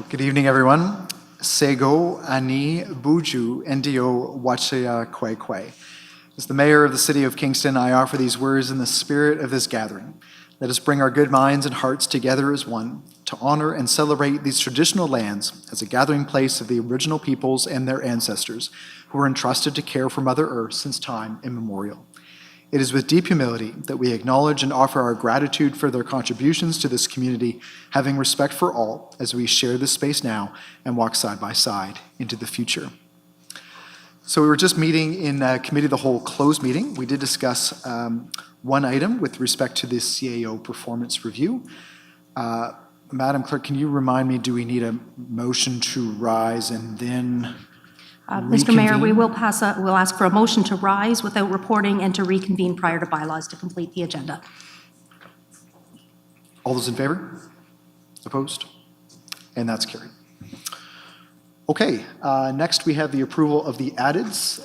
Good evening, everyone. Sego ani buju ndio wachaya kwe kwe. As the mayor of the city of Kingston, I offer these words in the spirit of this gathering. Let us bring our good minds and hearts together as one to honor and celebrate these traditional lands as a gathering place of the original peoples and their ancestors who were entrusted to care for Mother Earth since time immemorial. It is with deep humility that we acknowledge and offer our gratitude for their contributions to this community, having respect for all as we share this space now and walk side by side into the future. So we were just meeting in Committee of the Whole closed meeting. We did discuss one item with respect to the CAO performance review. Madam Clerk, can you remind me, do we need a motion to rise and then Mr. Mayor, we'll ask for a motion to rise without reporting and to reconvene prior to bylaws to complete the agenda. All those in favor? Opposed? And that's carried. Okay, next we have the approval of the addeds.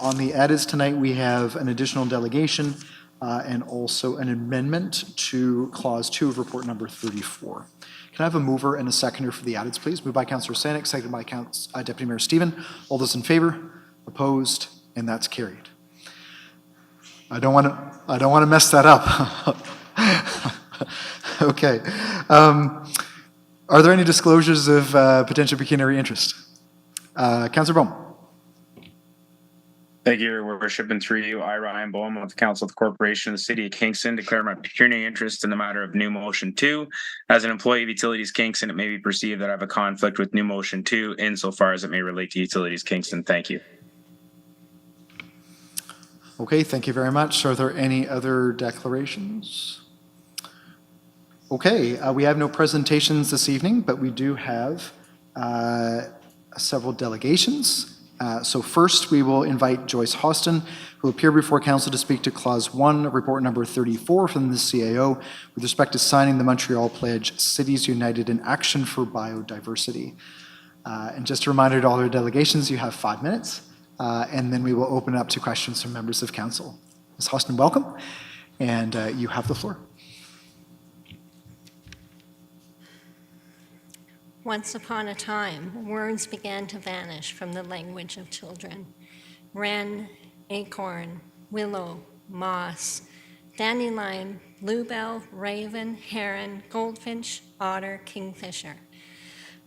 On the addeds tonight, we have an additional delegation and also an amendment to Clause 2 of Report Number 34. Can I have a mover and a seconder for the addeds, please? Moved by Councillor Sanik, seconded by Deputy Mayor Stephen. All those in favor? Opposed? And that's carried. I don't want to mess that up. Okay. Are there any disclosures of potential pecuniary interest? Councillor Bohm. Thank you, Your Worship. And through you, I, Ryan Bohm, of the Council of the Corporation of the City of Kingston, declare my pecuniary interest in the matter of new motion 2. As an employee of Utilities Kingston, it may be perceived that I have a conflict with new motion 2 insofar as it may relate to Utilities Kingston. Thank you. Okay, thank you very much. Are there any other declarations? Okay, we have no presentations this evening, but we do have several delegations. So first, we will invite Joyce Hostin, who will appear before Council to speak to Clause 1 of Report Number 34 from the CAO with respect to signing the Montreal Pledge, Cities United in Action for Biodiversity. And just a reminder to all our delegations, you have 5 minutes, and then we will open up to questions from members of Council. Ms. Hostin, welcome, and you have the floor. Once upon a time, words began to vanish from the language of children. Wren, acorn, willow, moss, dandelion, bluebell, raven, heron, goldfinch, otter, kingfisher.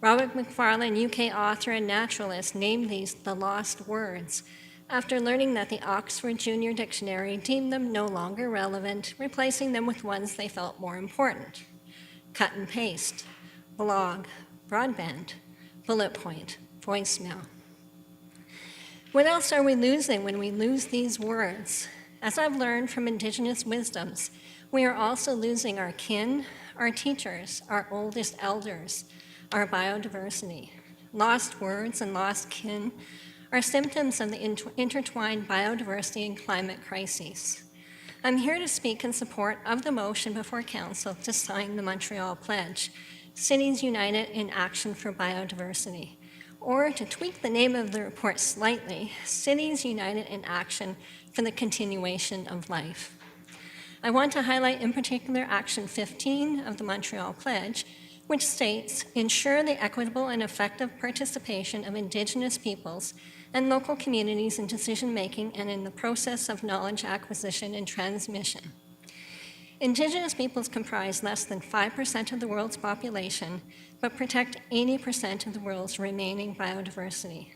Robert Macfarlane, UK author and naturalist, named these the lost words after learning that the Oxford Junior Dictionary deemed them no longer relevant, replacing them with ones they felt more important. Cut and paste, blog, broadband, bullet point, voicemail. What else are we losing when we lose these words? As I've learned from Indigenous wisdoms, we are also losing our kin, our teachers, our oldest elders, our biodiversity. Lost words and lost kin are symptoms of the intertwined biodiversity and climate crises. I'm here to speak in support of the motion before Council to sign the Montreal Pledge, Cities United in Action for Biodiversity, or to tweak the name of the report slightly, Cities United in Action for the Continuation of Life. I want to highlight in particular Action 15 of the Montreal Pledge, which states, ensure the equitable and effective participation of Indigenous peoples and local communities in decision-making and in the process of knowledge acquisition and transmission. Indigenous peoples comprise less than 5% of the world's population, but protect 80% of the world's remaining biodiversity.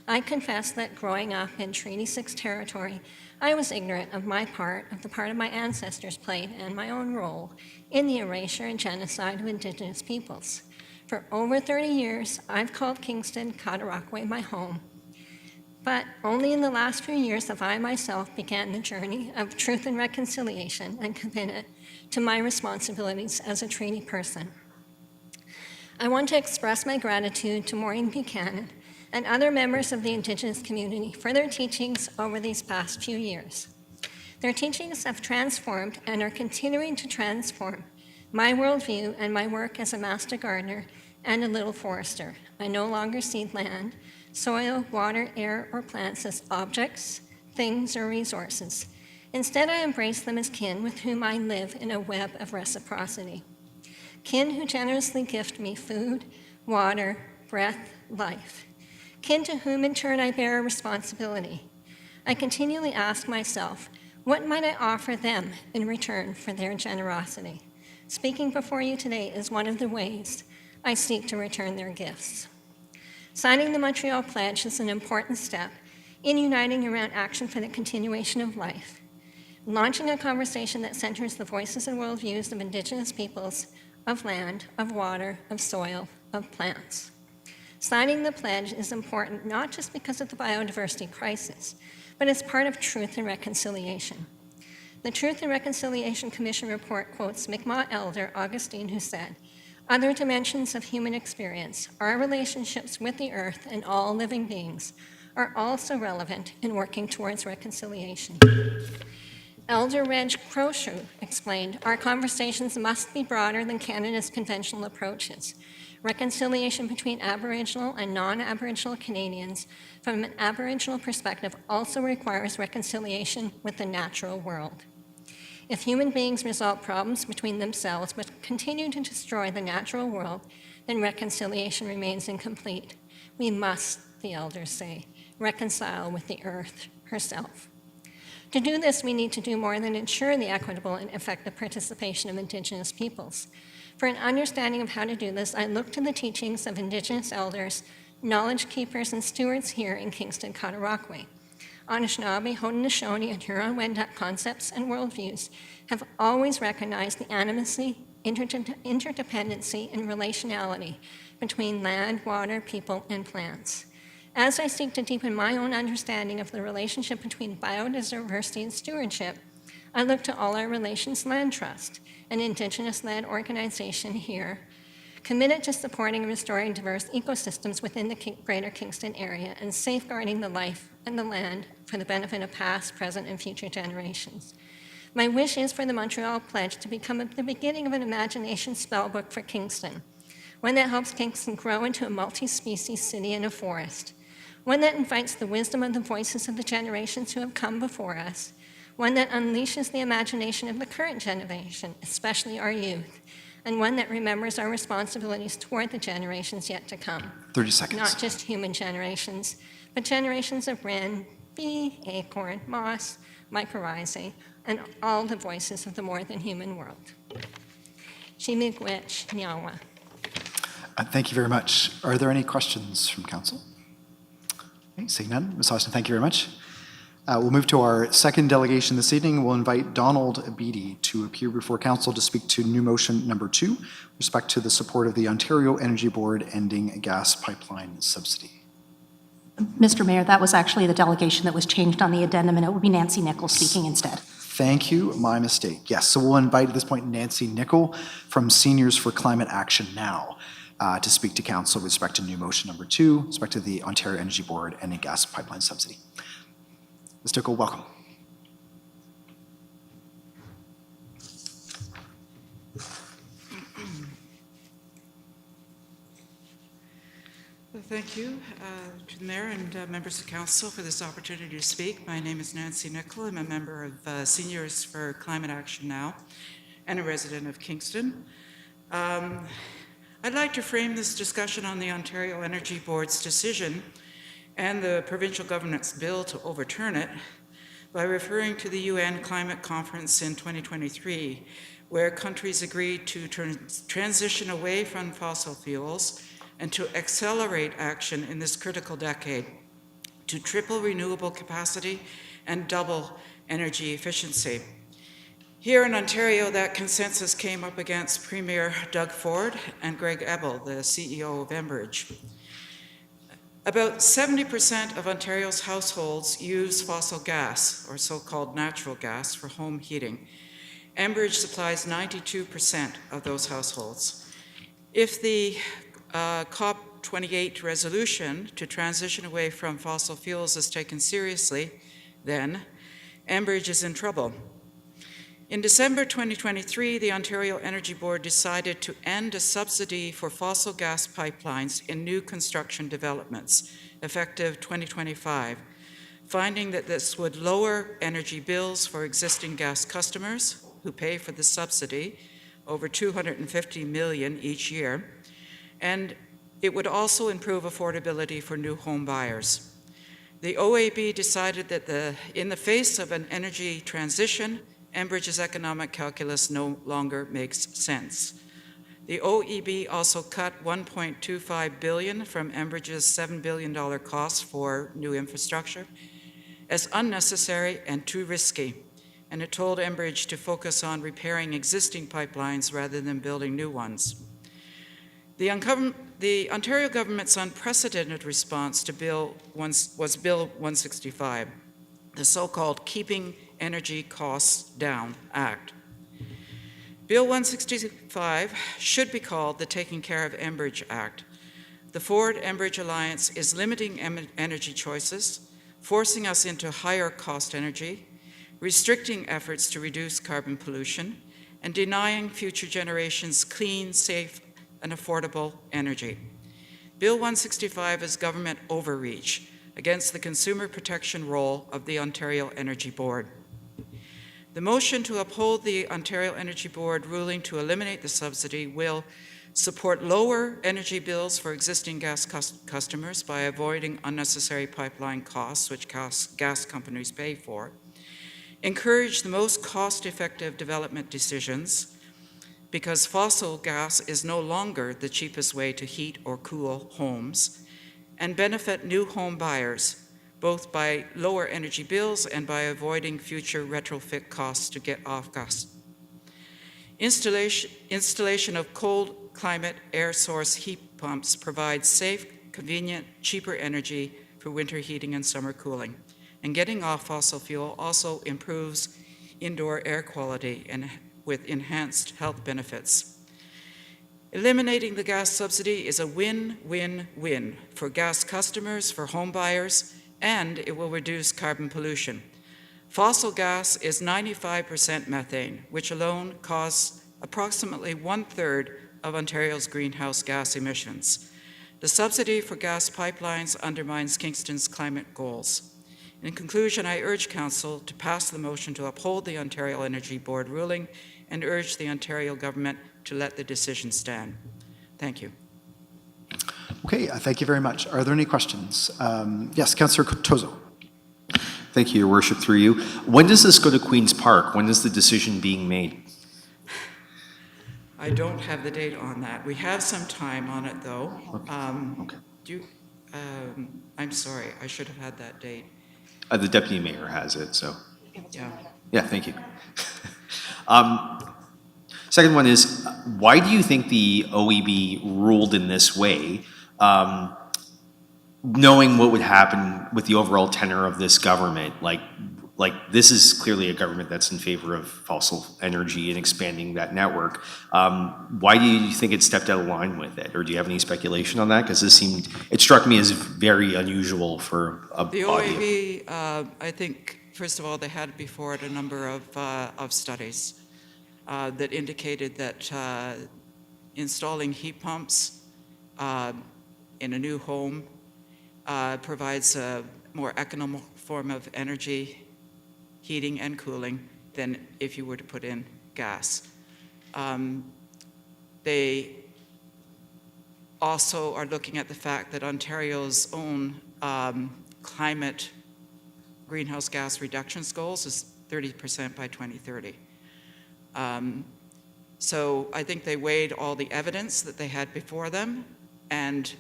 I confess that growing up in Treaty 6 territory, I was ignorant of the part of my ancestors played and my own role in the erasure and genocide of Indigenous peoples. For over 30 years, I've called Kingston, Cataraqui, my home. But only in the last few years have I myself began the journey of truth and reconciliation and committed to my responsibilities as a treaty person. I want to express my gratitude to Maureen Buchanan and other members of the Indigenous community for their teachings over these past few years. Their teachings have transformed and are continuing to transform my worldview and my work as a master gardener and a little forester. I no longer see land, soil, water, air, or plants as objects, things, or resources. Instead, I embrace them as kin with whom I live in a web of reciprocity. Kin who generously gift me food, water, breath, life, kin to whom in turn I bear a responsibility. I continually ask myself, what might I offer them in return for their generosity? Speaking before you today is one of the ways I seek to return their gifts. Signing the Montreal Pledge is an important step in uniting around action for the continuation of life, launching a conversation that centers the voices and worldviews of Indigenous peoples, of land, of water, of soil, of plants. Signing the pledge is important not just because of the biodiversity crisis, but as part of Truth and Reconciliation. The Truth and Reconciliation Commission report quotes Mi'kmaq elder Augustine, who said, "Other dimensions of human experience, our relationships with the earth and all living beings, are also relevant in working towards reconciliation." Elder Reg Crowshoe explained, "Our conversations must be broader than Canada's conventional approaches. Reconciliation between Aboriginal and non-Aboriginal Canadians from an Aboriginal perspective also requires reconciliation with the natural world. If human beings resolve problems between themselves but continue to destroy the natural world, then reconciliation remains incomplete. We must," the elders say, "reconcile with the earth herself." To do this, we need to do more than ensure the equitable and effective participation of Indigenous peoples. For an understanding of how to do this, I look to the teachings of Indigenous elders, knowledge keepers, and stewards here in Kingston, Cataraqui. Anishinaabe, Haudenosaunee, and Huron-Wendat concepts and worldviews have always recognized the animacy, interdependency, and relationality between land, water, people, and plants. As I seek to deepen my own understanding of the relationship between biodiversity and stewardship, I look to All Our Relations Land Trust, an Indigenous-led organization here, committed to supporting and restoring diverse ecosystems within the Greater Kingston area and safeguarding the life and the land for the benefit of past, present, and future generations. My wish is for the Montreal Pledge to become the beginning of an imagination spellbook for Kingston, one that helps Kingston grow into a multi-species city and a forest, one that invites the wisdom of the voices of the generations who have come before us, one that unleashes the imagination of the current generation, especially our youth, and one that remembers our responsibilities toward the generations yet to come. 30 seconds. Not just human generations, but generations of wren, bee, acorn, moss, mycorrhizae, and all the voices of the more than human world. Shimigwech Nyawa. Thank you very much. Are there any questions from council? Okay, seeing none. Ms. Austin, thank you very much. We'll move to our second delegation this evening. We'll invite Donald Beattie to appear before council to speak to new motion number 2, with respect to the support of the Ontario Energy Board ending gas pipeline subsidy. Mr. Mayor, that was actually the delegation that was changed on the addendum, and it would be Nancy Nichols speaking instead. Thank you. My mistake. Yes, so we'll invite at this point Nancy Nickel from Seniors for Climate Action Now to speak to council with respect to new motion number 2, with respect to the Ontario Energy Board ending gas pipeline subsidy. Ms. Nickel, welcome. Thank you to the Mayor and members of Council for this opportunity to speak. My name is Nancy Nickel. I'm a member of Seniors for Climate Action Now and a resident of Kingston. I'd like to frame this discussion on the Ontario Energy Board's decision and the provincial government's bill to overturn it by referring to the UN Climate Conference in 2023, where countries agreed to transition away from fossil fuels and to accelerate action in this critical decade to triple renewable capacity and double energy efficiency. Here in Ontario, that consensus came up against Premier Doug Ford and Greg Ebel, the CEO of Enbridge. About 70% of Ontario's households use fossil gas, or so-called natural gas, for home heating. Enbridge supplies 92% of those households. If the COP28 resolution to transition away from fossil fuels is taken seriously, then Enbridge is in trouble. In December 2023, the Ontario Energy Board decided to end a subsidy for fossil gas pipelines in new construction developments, effective 2025, finding that this would lower energy bills for existing gas customers who pay for the subsidy, over $250 million each year, and It would also improve affordability for new home buyers. The OAB decided that in the face of an energy transition, Enbridge's economic calculus no longer makes sense. The OEB also cut $1.25 billion from Enbridge's $7 billion cost for new infrastructure as unnecessary and too risky, and it told Enbridge to focus on repairing existing pipelines rather than building new ones. The Ontario government's unprecedented response to Bill 165, the so-called Keeping Energy Costs Down Act. Bill 165 should be called the Taking Care of Enbridge Act. The Ford-Enbridge alliance is limiting energy choices, forcing us into higher cost energy, restricting efforts to reduce carbon pollution, and denying future generations clean, safe, and affordable energy. Bill 165 is government overreach against the consumer protection role of the Ontario Energy Board. The motion to uphold the Ontario Energy Board ruling to eliminate the subsidy will support lower energy bills for existing gas customers by avoiding unnecessary pipeline costs, which gas companies pay for, encourage the most cost-effective development decisions, because fossil gas is no longer the cheapest way to heat or cool homes, and benefit new home buyers, both by lower energy bills and by avoiding future retrofit costs to get off gas. Installation of cold climate air source heat pumps provides safe, convenient, cheaper energy for winter heating and summer cooling. And getting off fossil fuel also improves indoor air quality and with enhanced health benefits. Eliminating the gas subsidy is a win-win-win for gas customers, for home buyers, and it will reduce carbon pollution. Fossil gas is 95% methane, which alone causes approximately 1/3 of Ontario's greenhouse gas emissions. The subsidy for gas pipelines undermines Kingston's climate goals. In conclusion, I urge Council to pass the motion to uphold the Ontario Energy Board ruling and urge the Ontario government to let the decision stand. Thank you. Okay, thank you very much. Are there any questions? Yes, Councillor Tozo. Thank you, Your Worship, through you. When does this go to Queen's Park? When is the decision being made? I don't have the date on that. We have some time on it, though. Okay. I'm sorry, I should have had that date. The Deputy Mayor has it, so. Yeah. Yeah, thank you. Second one is, why do you think the OEB ruled in this way, knowing what would happen with the overall tenor of this government? Like this is clearly a government that's in favor of fossil energy and expanding that network. Why do you think it stepped out of line with it? Or do you have any speculation on that? Because it struck me as very unusual for a The body. OAB, I think, first of all, they had before it a number of studies that indicated that installing heat pumps in a new home provides a more economical form of energy heating and cooling than if you were to put in gas. They also are looking at the fact that Ontario's own climate greenhouse gas reductions goals is 30% by 2030. So I think they weighed all the evidence that they had before them and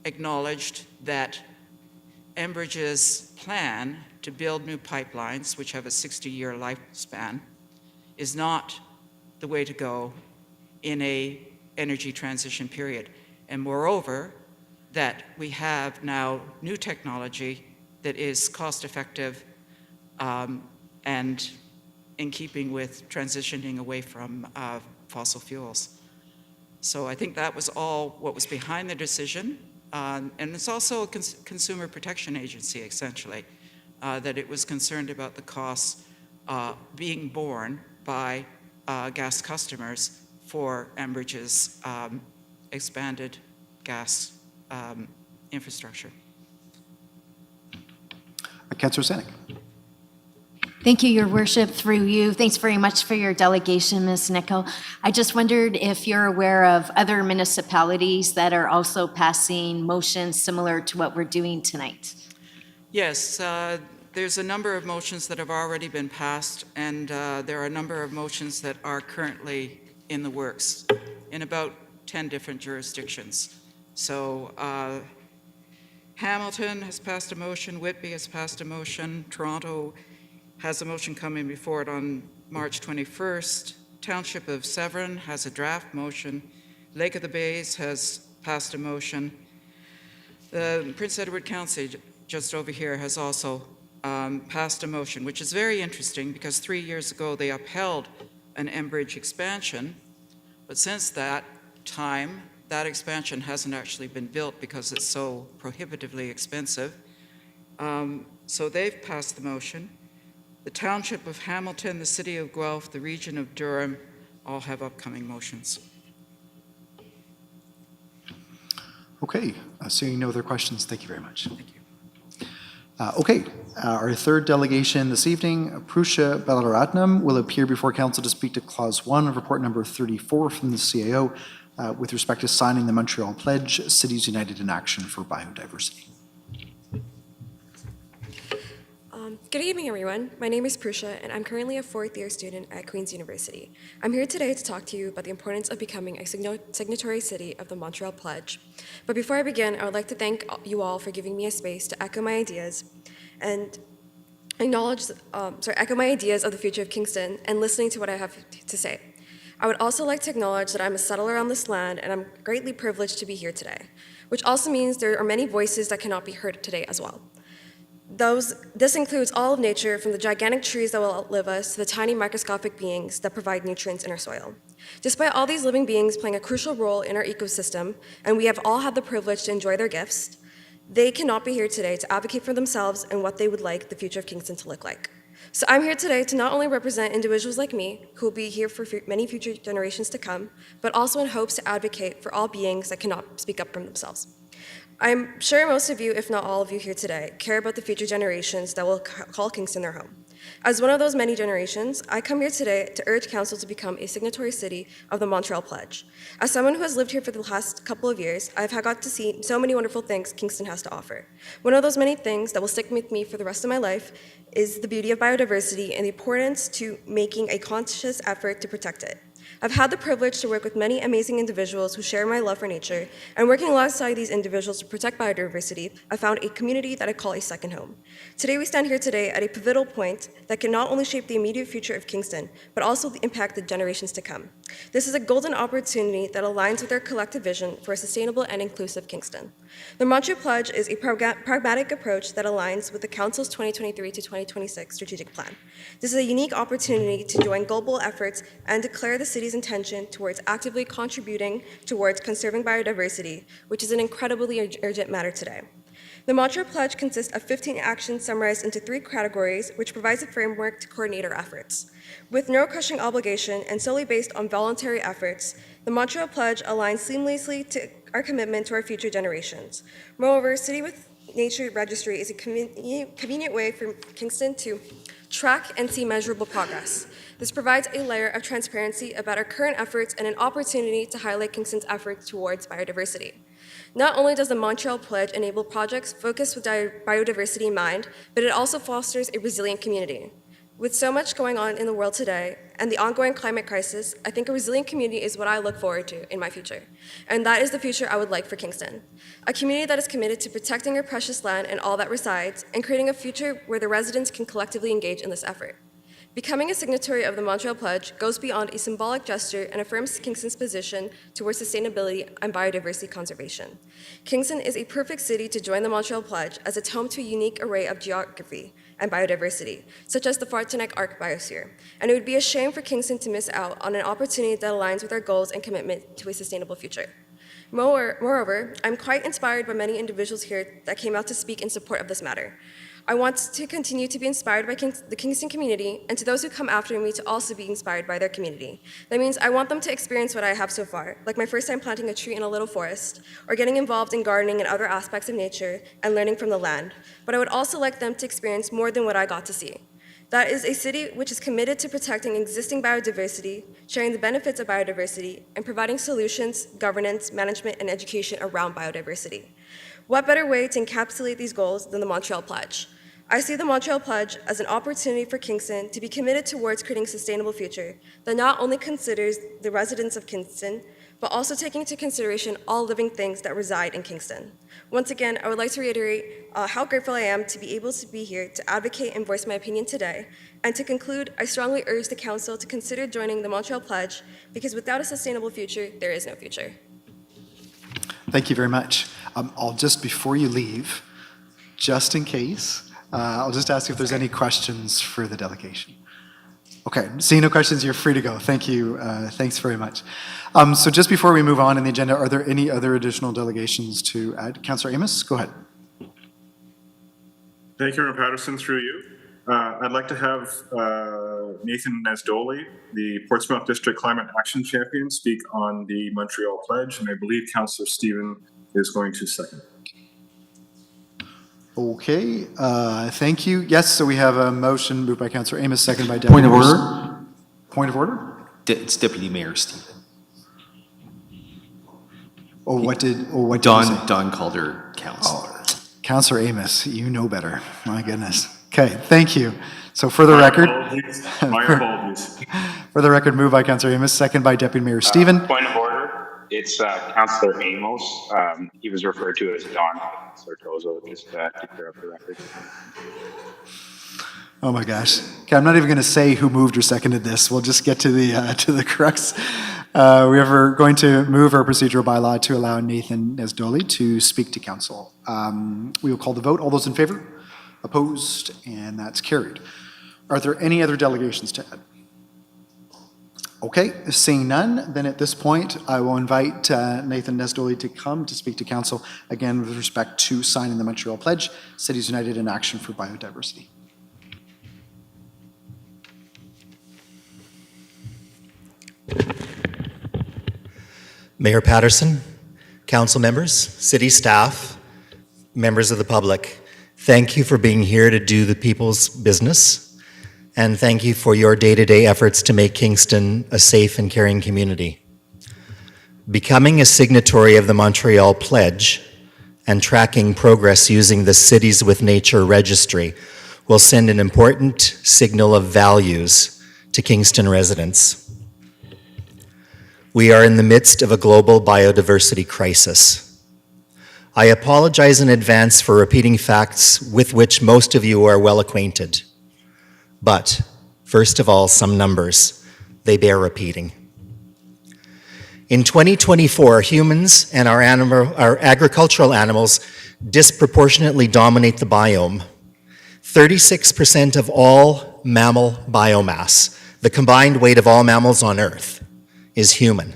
acknowledged that Enbridge's plan to build new pipelines, which have a 60-year lifespan, is not the way to go in a energy transition period. And moreover, that we have now new technology that is cost-effective and in keeping with transitioning away from fossil fuels. So I think that was all what was behind the decision. And it's also a consumer protection agency, essentially, that it was concerned about the costs being borne by gas customers for Enbridge's expanded gas infrastructure. Councillor Sanik. Thank you, Your Worship, through you. Thanks very much for your delegation, Ms. Nichol. I just wondered if you're aware of other municipalities that are also passing motions similar to what we're doing tonight. Yes, there's a number of motions that have already been passed, and there are a number of motions that are currently in the works in about 10 different jurisdictions. So Hamilton has passed a motion, Whitby has passed a motion, Toronto has a motion coming before it on March 21st, Township of Severn has a draft motion, Lake of the Bays has passed a motion, the Prince Edward Council just over here has also passed a motion, which is very interesting because 3 years ago they upheld an Enbridge expansion, but since that time, that expansion hasn't actually been built because it's so prohibitively expensive. So they've passed the motion. The Township of Hamilton, the City of Guelph, the Region of Durham all have upcoming motions. Okay, seeing no other questions, thank you very much. Thank you. Okay, our third delegation this evening, Prusha Balaratnam, will appear before council to speak to Clause 1 of Report Number 34 from the CAO with respect to signing the Montreal Pledge, Cities United in Action for Biodiversity. Good evening, everyone. My name is Prusha, and I'm currently a fourth-year student at Queen's University. I'm here today to talk to you about the importance of becoming a signatory city of the Montreal Pledge. But before I begin, I would like to thank you all for giving me a space to echo my ideas and echo my ideas of the future of Kingston and listening to what I have to say. I would also like to acknowledge that I'm a settler on this land, and I'm greatly privileged to be here today, which also means there are many voices that cannot be heard today as well. This includes all of nature, from the gigantic trees that will outlive us to the tiny microscopic beings that provide nutrients in our soil. Despite all these living beings playing a crucial role in our ecosystem, and we have all had the privilege to enjoy their gifts, they cannot be here today to advocate for themselves and what they would like the future of Kingston to look like. So I'm here today to not only represent individuals like me, who will be here for many future generations to come, but also in hopes to advocate for all beings that cannot speak up for themselves. I'm sure most of you, if not all of you here today, care about the future generations that will call Kingston their home. As one of those many generations, I come here today to urge Council to become a signatory city of the Montreal Pledge. As someone who has lived here for the last couple of years, I've got to see so many wonderful things Kingston has to offer. One of those many things that will stick with me for the rest of my life is the beauty of biodiversity and the importance to making a conscious effort to protect it. I've had the privilege to work with many amazing individuals who share my love for nature, and working alongside these individuals to protect biodiversity, I found a community that I call a second home. Today, we stand here today at a pivotal point that can not only shape the immediate future of Kingston, but also impact the generations to come. This is a golden opportunity that aligns with our collective vision for a sustainable and inclusive Kingston. The Montreal Pledge is a pragmatic approach that aligns with the Council's 2023 to 2026 strategic plan. This is a unique opportunity to join global efforts and declare the city's intention towards actively contributing towards conserving biodiversity, which is an incredibly urgent matter today. The Montreal Pledge consists of 15 actions summarized into 3 categories, which provides a framework to coordinate our efforts. With no crushing obligation and solely based on voluntary efforts, the Montreal Pledge aligns seamlessly to our commitment to our future generations. Moreover, City with Nature Registry is a convenient way for Kingston to track and see measurable progress. This provides a layer of transparency about our current efforts and an opportunity to highlight Kingston's efforts towards biodiversity. Not only does the Montreal Pledge enable projects focused with biodiversity in mind, but it also fosters a resilient community. With so much going on in the world today and the ongoing climate crisis, I think a resilient community is what I look forward to in my future. And that is the future I would like for Kingston. A community that is committed to protecting our precious land and all that resides, and creating a future where the residents can collectively engage in this effort. Becoming a signatory of the Montreal Pledge goes beyond a symbolic gesture and affirms Kingston's position towards sustainability and biodiversity conservation. Kingston is a perfect city to join the Montreal Pledge, as it's home to a unique array of geography and biodiversity, such as the Frontenac Arc biosphere, and it would be a shame for Kingston to miss out on an opportunity that aligns with our goals and commitment to a sustainable future. Moreover, I'm quite inspired by many individuals here that came out to speak in support of this matter. I want to continue to be inspired by the Kingston community, and to those who come after me to also be inspired by their community. That means I want them to experience what I have so far, like my first time planting a tree in a little forest, or getting involved in gardening and other aspects of nature and learning from the land. But I would also like them to experience more than what I got to see. That is a city which is committed to protecting existing biodiversity, sharing the benefits of biodiversity, and providing solutions, governance, management, and education around biodiversity. What better way to encapsulate these goals than the Montreal Pledge? I see the Montreal Pledge as an opportunity for Kingston to be committed towards creating a sustainable future that not only considers the residents of Kingston, but also taking into consideration all living things that reside in Kingston. Once again, I would like to reiterate how grateful I am to be able to be here to advocate and voice my opinion today. And to conclude, I strongly urge the Council to consider joining the Montreal Pledge, because without a sustainable future, there is no future. Thank you very much. I'll just, before you leave, just in case, I'll just ask if there's any questions for the delegation. Okay, seeing no questions, you're free to go. Thank you. Thanks very much. So just before we move on in the agenda, are there any other additional delegations to add? Councillor Amos, go ahead. Thank you, Mayor Patterson, through you. I'd like to have Nathan Nesdoli, the Portsmouth District Climate Action Champion, speak on the Montreal Pledge, and I believe Councillor Stephen is going to second. Okay, thank you. Yes, so we have a motion moved by Councillor Amos, second by Deputy Point of Mayor. order? Point of order? It's Deputy Mayor Stephen. What did you say? Don called her councillor. Councillor Amos, you know better. My goodness. Okay, thank you. So for the record, My apologies. for the record, moved by Councillor Amos, second by Deputy Mayor Stephen. Point of order. It's Councillor Amos. He was referred to as Don Sartozo, just to clear up the record. Oh my gosh. Okay, I'm not even going to say who moved or seconded this. We'll just get to the crux. We are going to move our procedural bylaw to allow Nathan Nesdoli to speak to council. We will call the vote. All those in favor? Opposed? And that's carried. Are there any other delegations to add? Okay, seeing none, then at this point, I will invite Nathan Nesdoli to come to speak to council, again, with respect to signing the Montreal Pledge, Cities United in Action for Biodiversity. Mayor Patterson, council members, city staff, members of the public, thank you for being here to do the people's business, and thank you for your day-to-day efforts to make Kingston a safe and caring community. Becoming a signatory of the Montreal Pledge and tracking progress using the Cities with Nature Registry will send an important signal of values to Kingston residents. We are in the midst of a global biodiversity crisis. I apologize in advance for repeating facts with which most of you are well acquainted. But, first of all, some numbers. They bear repeating. In 2024, humans and our agricultural animals disproportionately dominate the biome. 36% of all mammal biomass, the combined weight of all mammals on Earth, is human.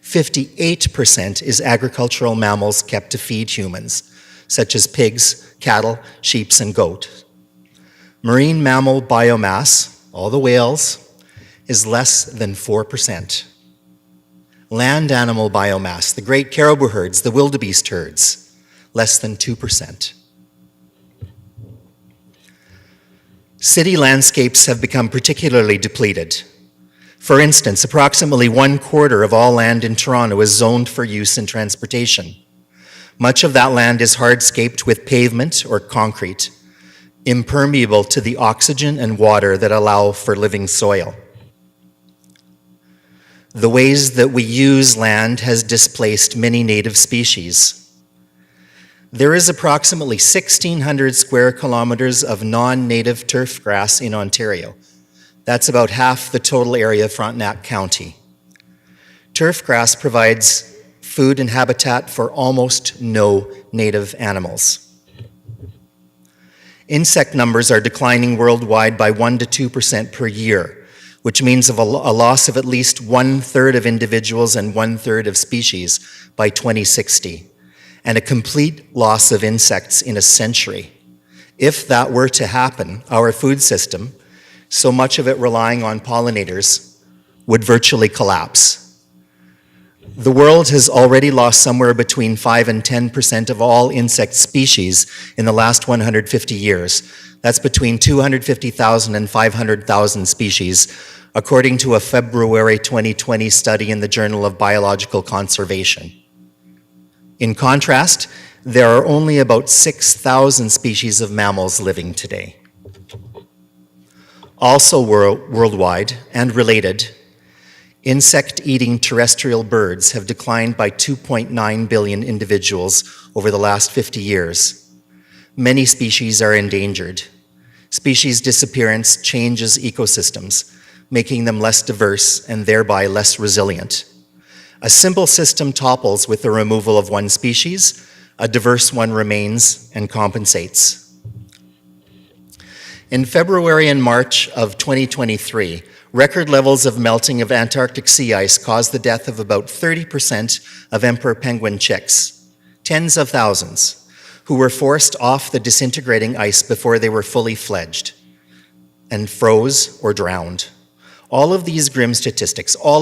58% is agricultural mammals kept to feed humans, such as pigs, cattle, sheep, and goat. Marine mammal biomass, all the whales, is less than 4%. Land animal biomass, the great caribou herds, the wildebeest herds, less than 2%. City landscapes have become particularly depleted. For instance, approximately 1/4 of all land in Toronto is zoned for use in transportation. Much of that land is hardscaped with pavement or concrete, impermeable to the oxygen and water that allow for living soil. The ways that we use land has displaced many native species. There is approximately 1,600 square kilometers of non-native turf grass in Ontario. That's about half the total area of Frontenac County. Turf grass provides food and habitat for almost no native animals. Insect numbers are declining worldwide by 1% to 2% per year, which means of a loss of at least 1/3 of individuals and 1/3 of species by 2060, and a complete loss of insects in a century. If that were to happen, our food system, so much of it relying on pollinators, would virtually collapse. The world has already lost somewhere between 5 and 10% of all insect species in the last 150 years. That's between 250,000 and 500,000 species, according to a February 2020 study in the Journal of Biological Conservation. In contrast, there are only about 6,000 species of mammals living today. Also worldwide and related, insect-eating terrestrial birds have declined by 2.9 billion individuals over the last 50 years. Many species are endangered. Species disappearance changes ecosystems, making them less diverse and thereby less resilient. A simple system topples with the removal of one species, a diverse one remains and compensates. In February and March of 2023, record levels of melting of Antarctic sea ice caused the death of about 30% of emperor penguin chicks, tens of thousands, who were forced off the disintegrating ice before they were fully fledged and froze or drowned. All of these grim statistics are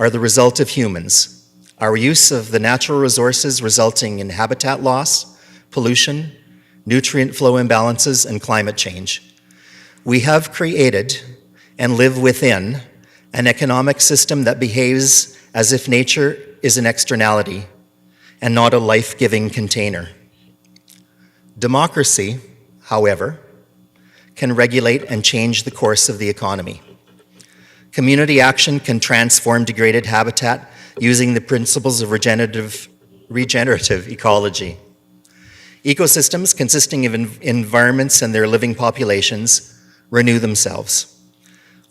the result of humans, our use of the natural resources resulting in habitat loss, pollution, nutrient flow imbalances, and climate change. We have created and live within an economic system that behaves as if nature is an externality and not a life-giving container. Democracy, however, can regulate and change the course of the economy. Community action can transform degraded habitat using the principles of regenerative ecology. Ecosystems consisting of environments and their living populations renew themselves.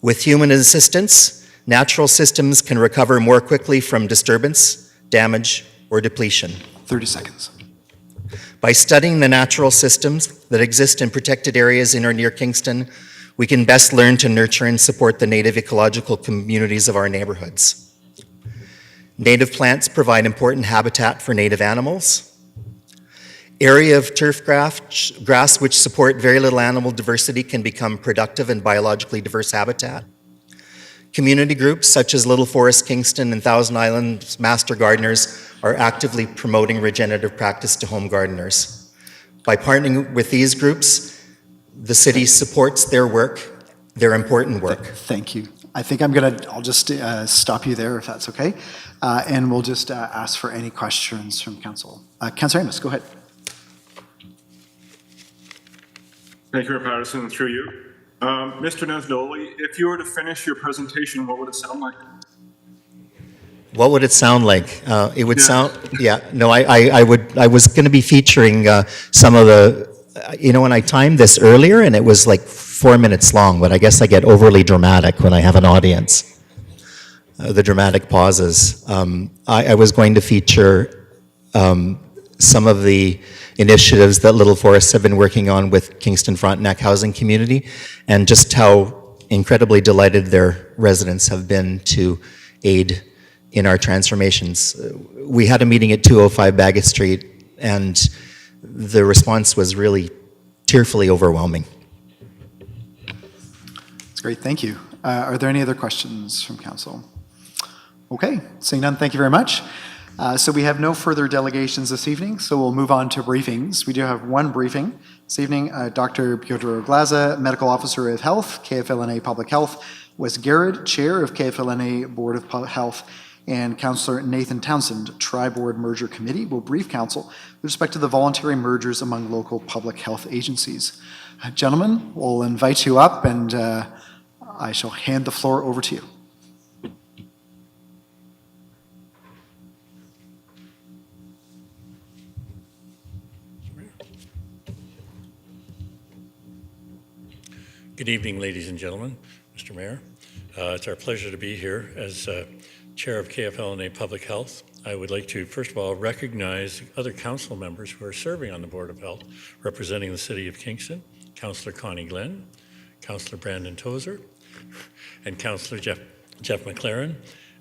With human assistance, natural systems can recover more quickly from disturbance, damage, or depletion. 30 seconds. By studying the natural systems that exist in protected areas in or near Kingston, we can best learn to nurture and support the native ecological communities of our neighborhoods. Native plants provide important habitat for native animals. Area of turf grass which support very little animal diversity can become productive and biologically diverse habitat. Community groups such as Little Forest Kingston and Thousand Islands Master Gardeners are actively promoting regenerative practice to home gardeners. By partnering with these groups, the city supports their work, their important work. Thank you. I think I'll just stop you there if that's okay. And we'll just ask for any questions from council. Councillor Amos, go ahead. Thank you, Mayor Patterson, through you. Mr. Nasdoli, if you were to finish your presentation, what would it sound like? What would it sound like? It would sound, I was going to be featuring some of the, when I timed this earlier and it was like 4 minutes long, but I guess I get overly dramatic when I have an audience. The dramatic pauses. I was going to feature some of the initiatives that Little Forests have been working on with Kingston Frontenac Housing Community and just how incredibly delighted their residents have been to aid in our transformations. We had a meeting at 205 Bagot Street and the response was really tearfully overwhelming. That's great, thank you. Are there any other questions from council? Okay, seeing none, thank you very much. So we have no further delegations this evening, so we'll move on to briefings. We do have one briefing this evening. Dr. Piotr Glaza, Medical Officer of Health, KFLNA Public Health, Wes Garrett, Chair of KFLNA Board of Health, and Councillor Nathan Townsend, Tri-Board Merger Committee, will brief council with respect to the voluntary mergers among local public health agencies. Gentlemen, we'll invite you up and I shall hand the floor over to you. Good evening, ladies and gentlemen, Mr. Mayor. It's our pleasure to be here as Chair of KFLNA Public Health. I would like to, first of all, recognize other council members who are serving on the Board of Health, representing the City of Kingston, Councillor Connie Glenn, Councillor Brandon Tozer, and Councillor Jeff McLaren.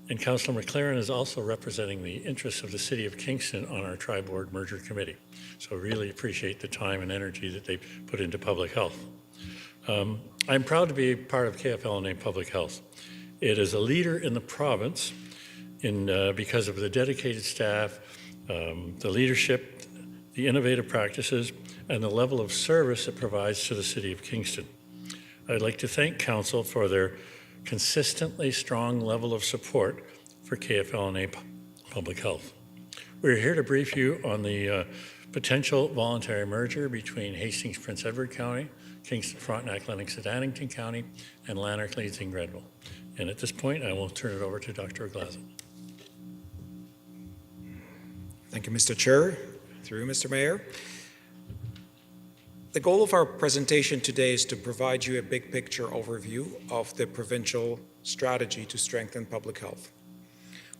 And Councillor McLaren is also representing the interests of the City of Kingston on our Tri-Board Merger Committee. So really appreciate the time and energy that they put into public health. I'm proud to be part of KFLNA Public Health. It is a leader in the province because of the dedicated staff, the leadership, the innovative practices, and the level of service it provides to the City of Kingston. I'd like to thank Council for their consistently strong level of support for KFL&A Public Health. We're here to brief you on the potential voluntary merger between Hastings, Prince Edward County, Kingston, Frontenac, Lennox, and Addington County, and Lanark, Leeds, and Grenville. And at this point, I will turn it over to Dr. Oglaza. Thank you, Mr. Chair. Through Mr. Mayor. The goal of our presentation today is to provide you a big picture overview of the provincial strategy to strengthen public health.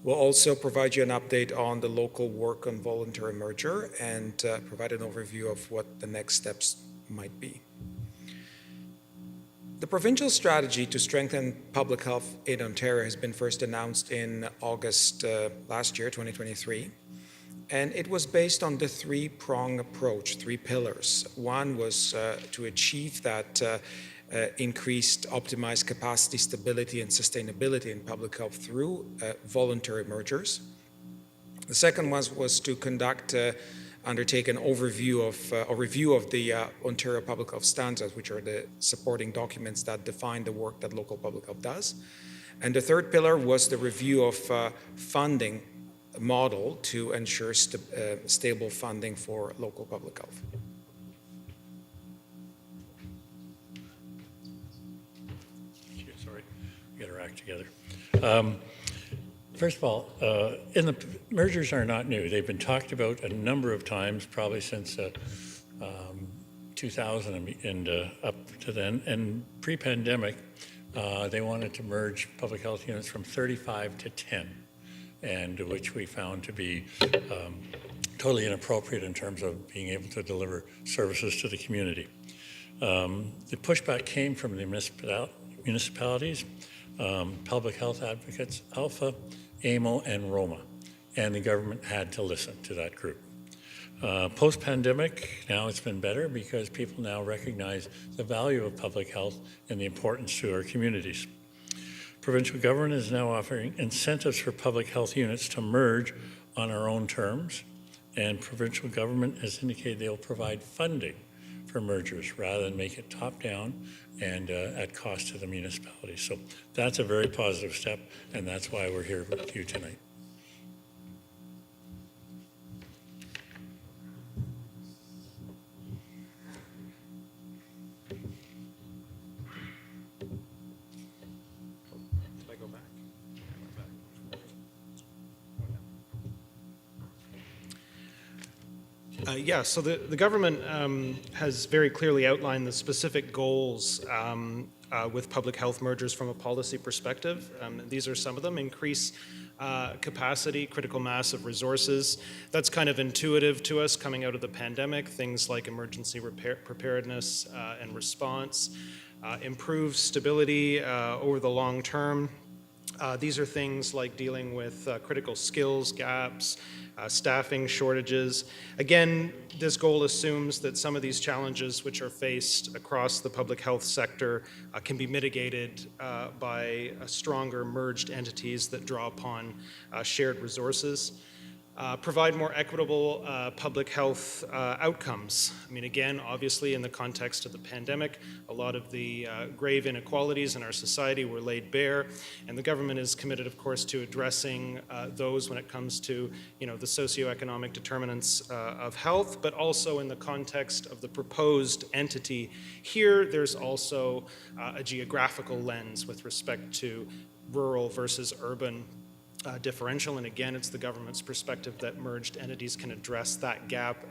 We'll also provide you an update on the local work on voluntary merger and provide an overview of what the next steps might be. The provincial strategy to strengthen public health in Ontario has been first announced in August last year, 2023. And it was based on the three-prong approach, three pillars. One was to achieve that increased optimized capacity, stability, and sustainability in public health through voluntary mergers. The second one was to undertake an overview of a review of the Ontario Public Health Standards, which are the supporting documents that define the work that local public health does. And the third pillar was the review of funding model to ensure stable funding for local public health. Sorry, we got our act together. First of all, the mergers are not new. They've been talked about a number of times, probably since 2000 and up to then. And pre-pandemic, they wanted to merge public health units from 35 to 10. And which we found to be totally inappropriate in terms of being able to deliver services to the community. The pushback came from the municipalities, public health advocates, Alpha, AMO, and Roma, and the government had to listen to that group. Post-pandemic, now it's been better because people now recognize the value of public health and the importance to our communities. Provincial government is now offering incentives for public health units to merge on our own terms, and provincial government has indicated they'll provide funding for mergers rather than make it top-down and at cost to the municipalities. So that's a very positive step, and that's why we're here with you tonight. So the government has very clearly outlined the specific goals with public health mergers from a policy perspective. These are some of them: increase capacity, critical mass of resources. That's kind of intuitive to us coming out of the pandemic, things like emergency preparedness and response, improve stability over the long term. These are things like dealing with critical skills gaps, staffing shortages. Again, this goal assumes that some of these challenges which are faced across the public health sector can be mitigated by stronger merged entities that draw upon shared resources. Provide more equitable public health outcomes. I mean, again, obviously in the context of the pandemic, a lot of the grave inequalities in our society were laid bare, and the government is committed, of course, to addressing those when it comes to, the socioeconomic determinants of health, but also in the context of the proposed entity. Here, there's also a geographical lens with respect to rural versus urban differential, and again, it's the government's perspective that merged entities can address that gap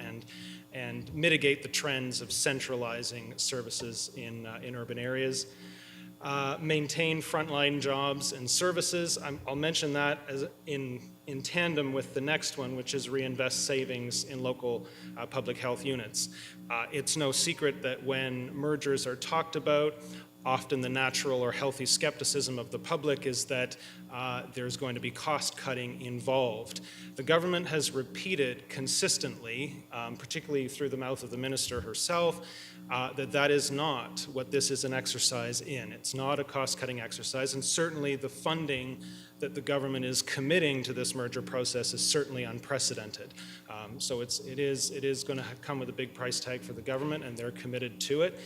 and mitigate the trends of centralizing services in urban areas. Maintain frontline jobs and services. I'll mention that as in tandem with the next one, which is reinvest savings in local public health units. It's no secret that when mergers are talked about, often the natural or healthy skepticism of the public is that there's going to be cost cutting involved. The government has repeated consistently, particularly through the mouth of the minister herself, that is not what this is an exercise in. It's not a cost-cutting exercise, and certainly the funding that the government is committing to this merger process is certainly unprecedented. So it is going to come with a big price tag for the government, and they're committed to it.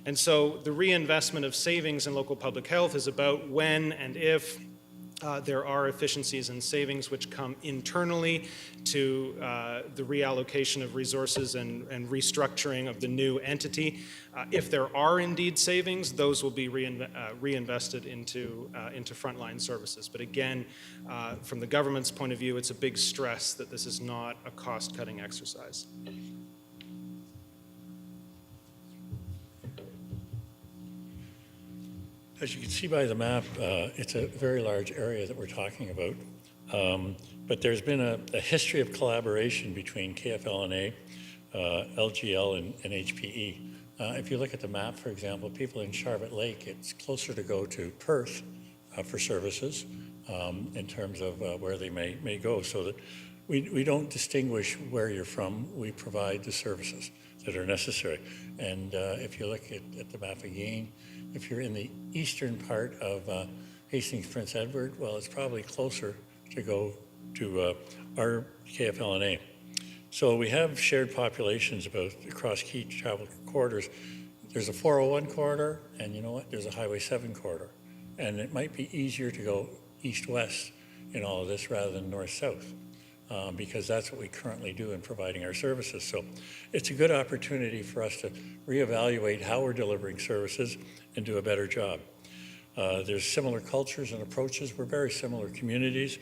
And so the reinvestment of savings in local public health is about when and if there are efficiencies and savings which come internally to the reallocation of resources and restructuring of the new entity. If there are indeed savings, those will be reinvested into frontline services. But again, from the government's point of view, it's a big stress that this is not a cost-cutting exercise. As you can see by the map, it's a very large area that we're talking about. But there's been a history of collaboration between KFL&A, LGL, and HPE. If you look at the map, for example, people in Charlotte Lake, it's closer to go to Perth for services in terms of where they may go, so that we don't distinguish where you're from. We provide the services that are necessary. And if you look at the map again, if you're in the eastern part of Hastings, Prince Edward, well, it's probably closer to go to our KFL&A. So we have shared populations across key travel corridors. There's a 401 corridor, and you know what? There's a Highway 7 corridor. And it might be easier to go east-west in all of this rather than north-south, because that's what we currently do in providing our services. So it's a good opportunity for us to reevaluate how we're delivering services and do a better job. There's similar cultures and approaches. We're very similar communities.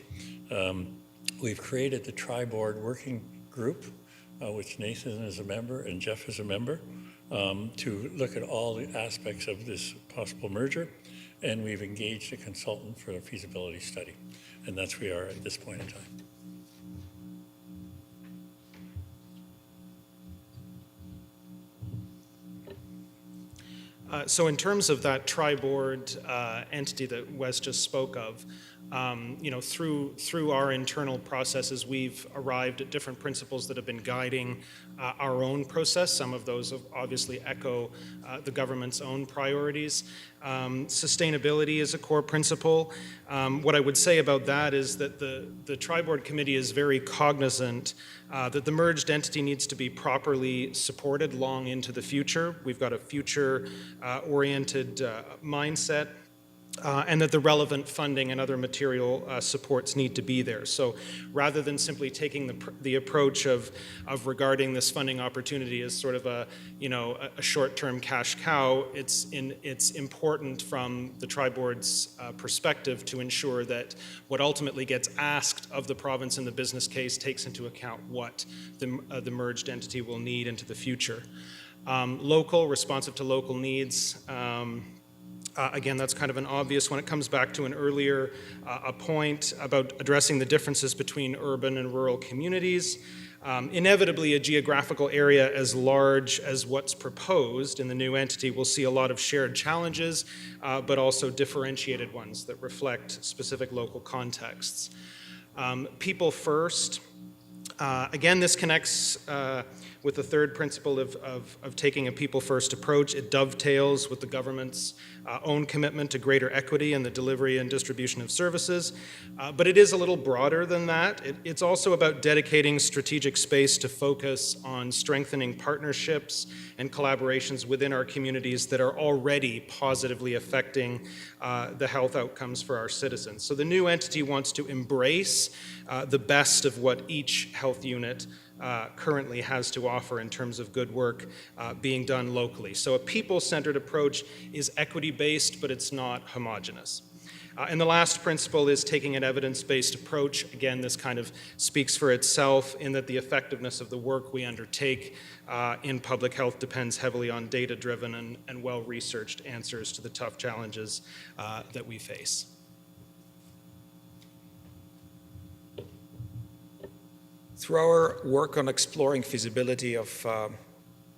We've created the Tri-Board Working Group, which Nathan is a member and Jeff is a member, to look at all the aspects of this possible merger. And we've engaged a consultant for a feasibility study. And that's where we are at this point in time. So in terms of that tri-board entity that Wes just spoke of, through our internal processes, we've arrived at different principles that have been guiding our own process. Some of those obviously echo the government's own priorities. Sustainability is a core principle. What I would say about that is that the Tri-Board Committee is very cognizant that the merged entity needs to be properly supported long into the future. We've got a future-oriented mindset. And that the relevant funding and other material supports need to be there. So rather than simply taking the approach of regarding this funding opportunity as sort of a short-term cash cow, it's important from the Tri-Board's perspective to ensure that what ultimately gets asked of the province in the business case takes into account what the merged entity will need into the future. Responsive to local needs. Again, that's kind of an obvious one. It comes back to an earlier a point about addressing the differences between urban and rural communities. Inevitably, a geographical area as large as what's proposed in the new entity will see a lot of shared challenges, but also differentiated ones that reflect specific local contexts. People first. Again, this connects with the third principle of taking a people-first approach. It dovetails with the government's own commitment to greater equity in the delivery and distribution of services. But it is a little broader than that. It's also about dedicating strategic space to focus on strengthening partnerships and collaborations within our communities that are already positively affecting the health outcomes for our citizens. So the new entity wants to embrace the best of what each health unit currently has to offer in terms of good work being done locally. So a people-centered approach is equity-based, but it's not homogenous. And the last principle is taking an evidence-based approach. Again, this kind of speaks for itself in that the effectiveness of the work we undertake in public health depends heavily on data-driven and well-researched answers to the tough challenges that we face. Through our work on exploring feasibility of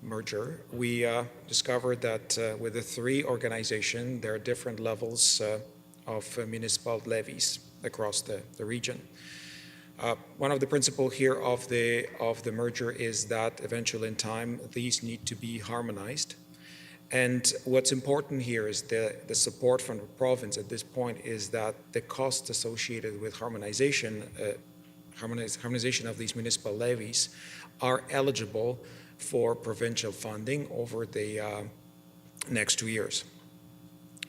merger, we discovered that with the three organizations, there are different levels of municipal levies across the region. One of the principles here of the merger is that eventually in time, these need to be harmonized. And what's important here is the support from the province at this point is that the costs associated with harmonization of these municipal levies are eligible for provincial funding over the next 2 years.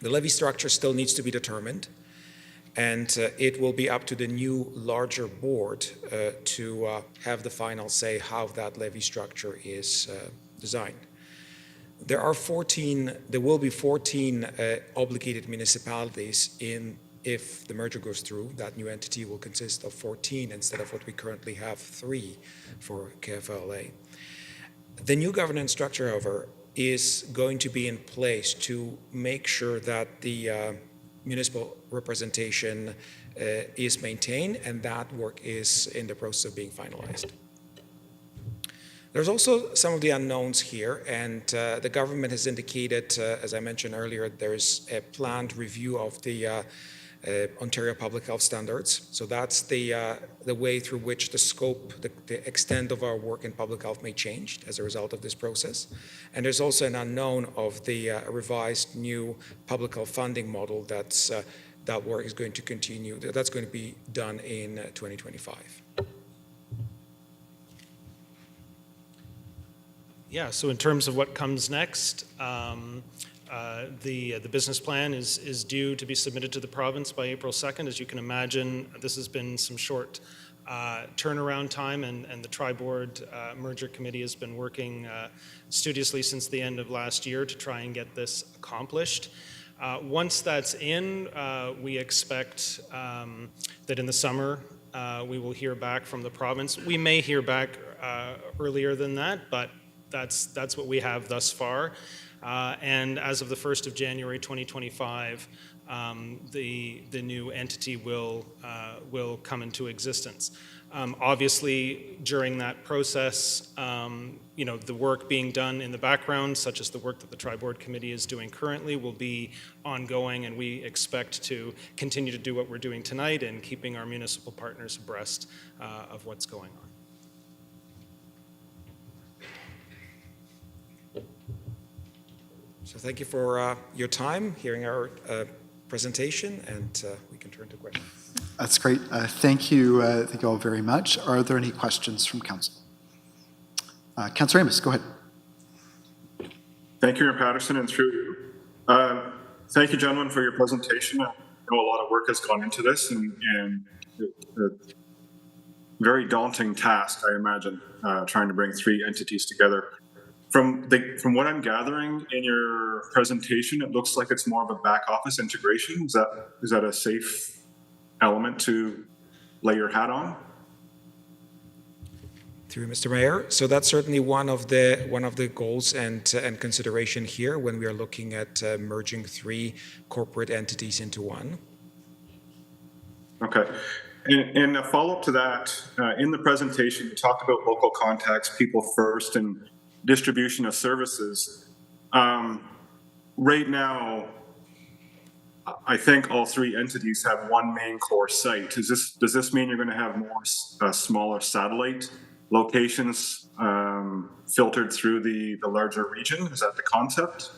The levy structure still needs to be determined, and it will be up to the new larger board to have the final say how that levy structure is designed. There will be 14 obligated municipalities if the merger goes through. That new entity will consist of 14 instead of what we currently have, 3 for KFLA. The new governance structure, however, is going to be in place to make sure that the municipal representation is maintained, and that work is in the process of being finalized. There's also some of the unknowns here, and the government has indicated, as I mentioned earlier, there's a planned review of the Ontario Public Health Standards. So that's the way through which the scope, the extent of our work in public health may change as a result of this process. And there's also an unknown of the revised new public health funding model that work is going to continue. That's going to be done in 2025. Yeah, so in terms of what comes next, the business plan is due to be submitted to the province by April 2nd. As you can imagine, this has been some short turnaround time, and the Tri-Board Merger Committee has been working studiously since the end of last year to try and get this accomplished. Once that's in, we expect that in the summer we will hear back from the province. We may hear back earlier than that, but that's what we have thus far. And as of the 1st of January 2025, the new entity will come into existence. Obviously, during that process, the work being done in the background, such as the work that the Tri-Board Committee is doing currently, will be ongoing, and we expect to continue to do what we're doing tonight and keeping our municipal partners abreast of what's going on. So thank you for your time, hearing our presentation, and we can turn to questions. That's great. Thank you all very much. Are there any questions from council? Councillor Amos, go ahead. Thank you, Mayor Patterson, and through you. Thank you, gentlemen, for your presentation. I know a lot of work has gone into this, and a very daunting task, I imagine, trying to bring 3 entities together. From what I'm gathering in your presentation, it looks like it's more of a back office integration. Is that a safe element to lay your hat on? Through Mr. Mayor, so that's certainly one of the goals and consideration here when we are looking at merging 3 corporate entities into one. Okay. And a follow-up to that, in the presentation, you talked about local contacts, people first, and distribution of services. Right now, I think all 3 entities have one main core site. Does this mean you're going to have more smaller satellite locations filtered through the larger region? Is that the concept?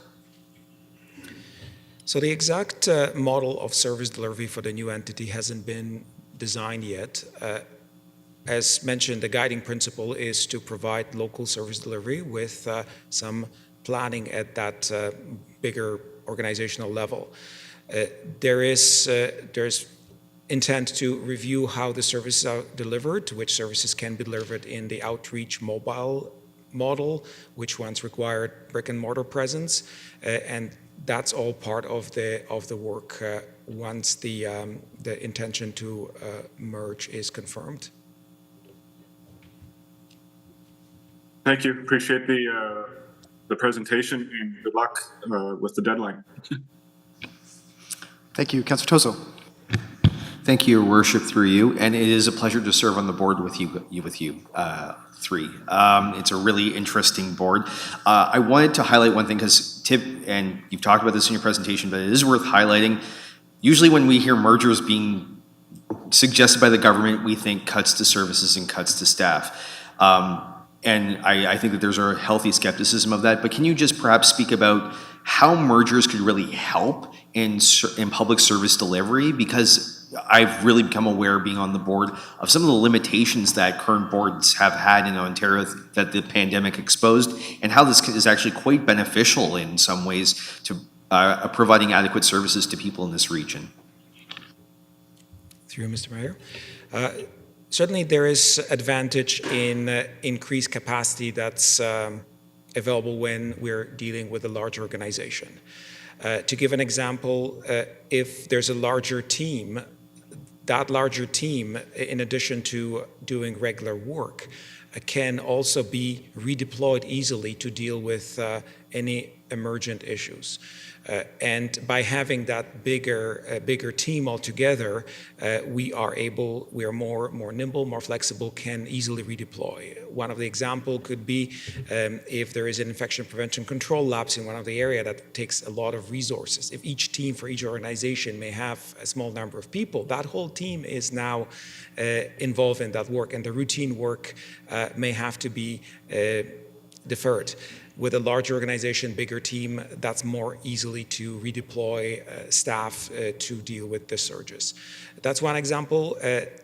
So the exact model of service delivery for the new entity hasn't been designed yet. As mentioned, the guiding principle is to provide local service delivery with some planning at that bigger organizational level. There's intent to review how the services are delivered, which services can be delivered in the outreach mobile model, which ones require brick and mortar presence, and that's all part of the work once the intention to merge is confirmed. Thank you. Appreciate the presentation, and good luck with the deadline. Thank you. Councillor Tozo. Thank you, Your Worship, through you, and it is a pleasure to serve on the board with you 3. It's a really interesting board. I wanted to highlight one thing because and you've talked about this in your presentation, but it is worth highlighting. Usually when we hear mergers being suggested by the government, we think cuts to services and cuts to staff. And I think that there's a healthy skepticism of that, but can you just perhaps speak about how mergers could really help in public service delivery, because I've really become aware, being on the board, of some of the limitations that current boards have had in Ontario that the pandemic exposed, and how this is actually quite beneficial in some ways to providing adequate services to people in this region. Through you, Mr. Mayor. Certainly there is advantage in increased capacity that's available when we're dealing with a large organization. To give an example, if there's a larger team, that larger team, in addition to doing regular work, can also be redeployed easily to deal with any emergent issues. And by having that bigger team altogether, we are more nimble, more flexible, can easily redeploy. One of the example could be if there is an infection prevention control labs in one of the area that takes a lot of resources. If each team for each organization may have a small number of people, that whole team is now involved in that work, and the routine work may have to be deferred. With a larger organization, bigger team, that's more easily to redeploy staff to deal with the surges. That's one example.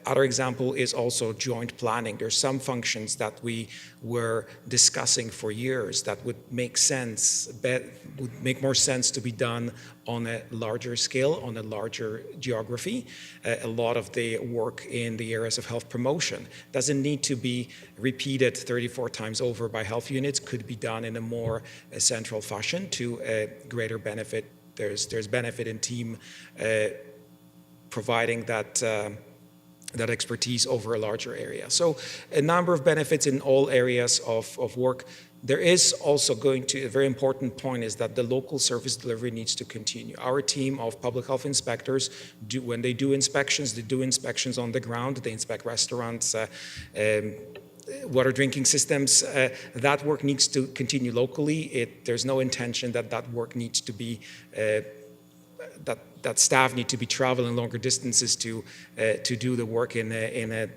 Other example is also joint planning. There's some functions that we were discussing for years that would make more sense to be done on a larger scale, on a larger geography. A lot of the work in the areas of health promotion doesn't need to be repeated 34 times over by health units, could be done in a more central fashion to a greater benefit. There's benefit in team providing that expertise over a larger area. So a number of benefits in all areas of work. There is also a very important point is that the local service delivery needs to continue. Our team of public health inspectors, when they do inspections on the ground. They inspect restaurants, water drinking systems. That work needs to continue locally. There's no intention that work needs to be that staff need to be traveling longer distances to do the work in a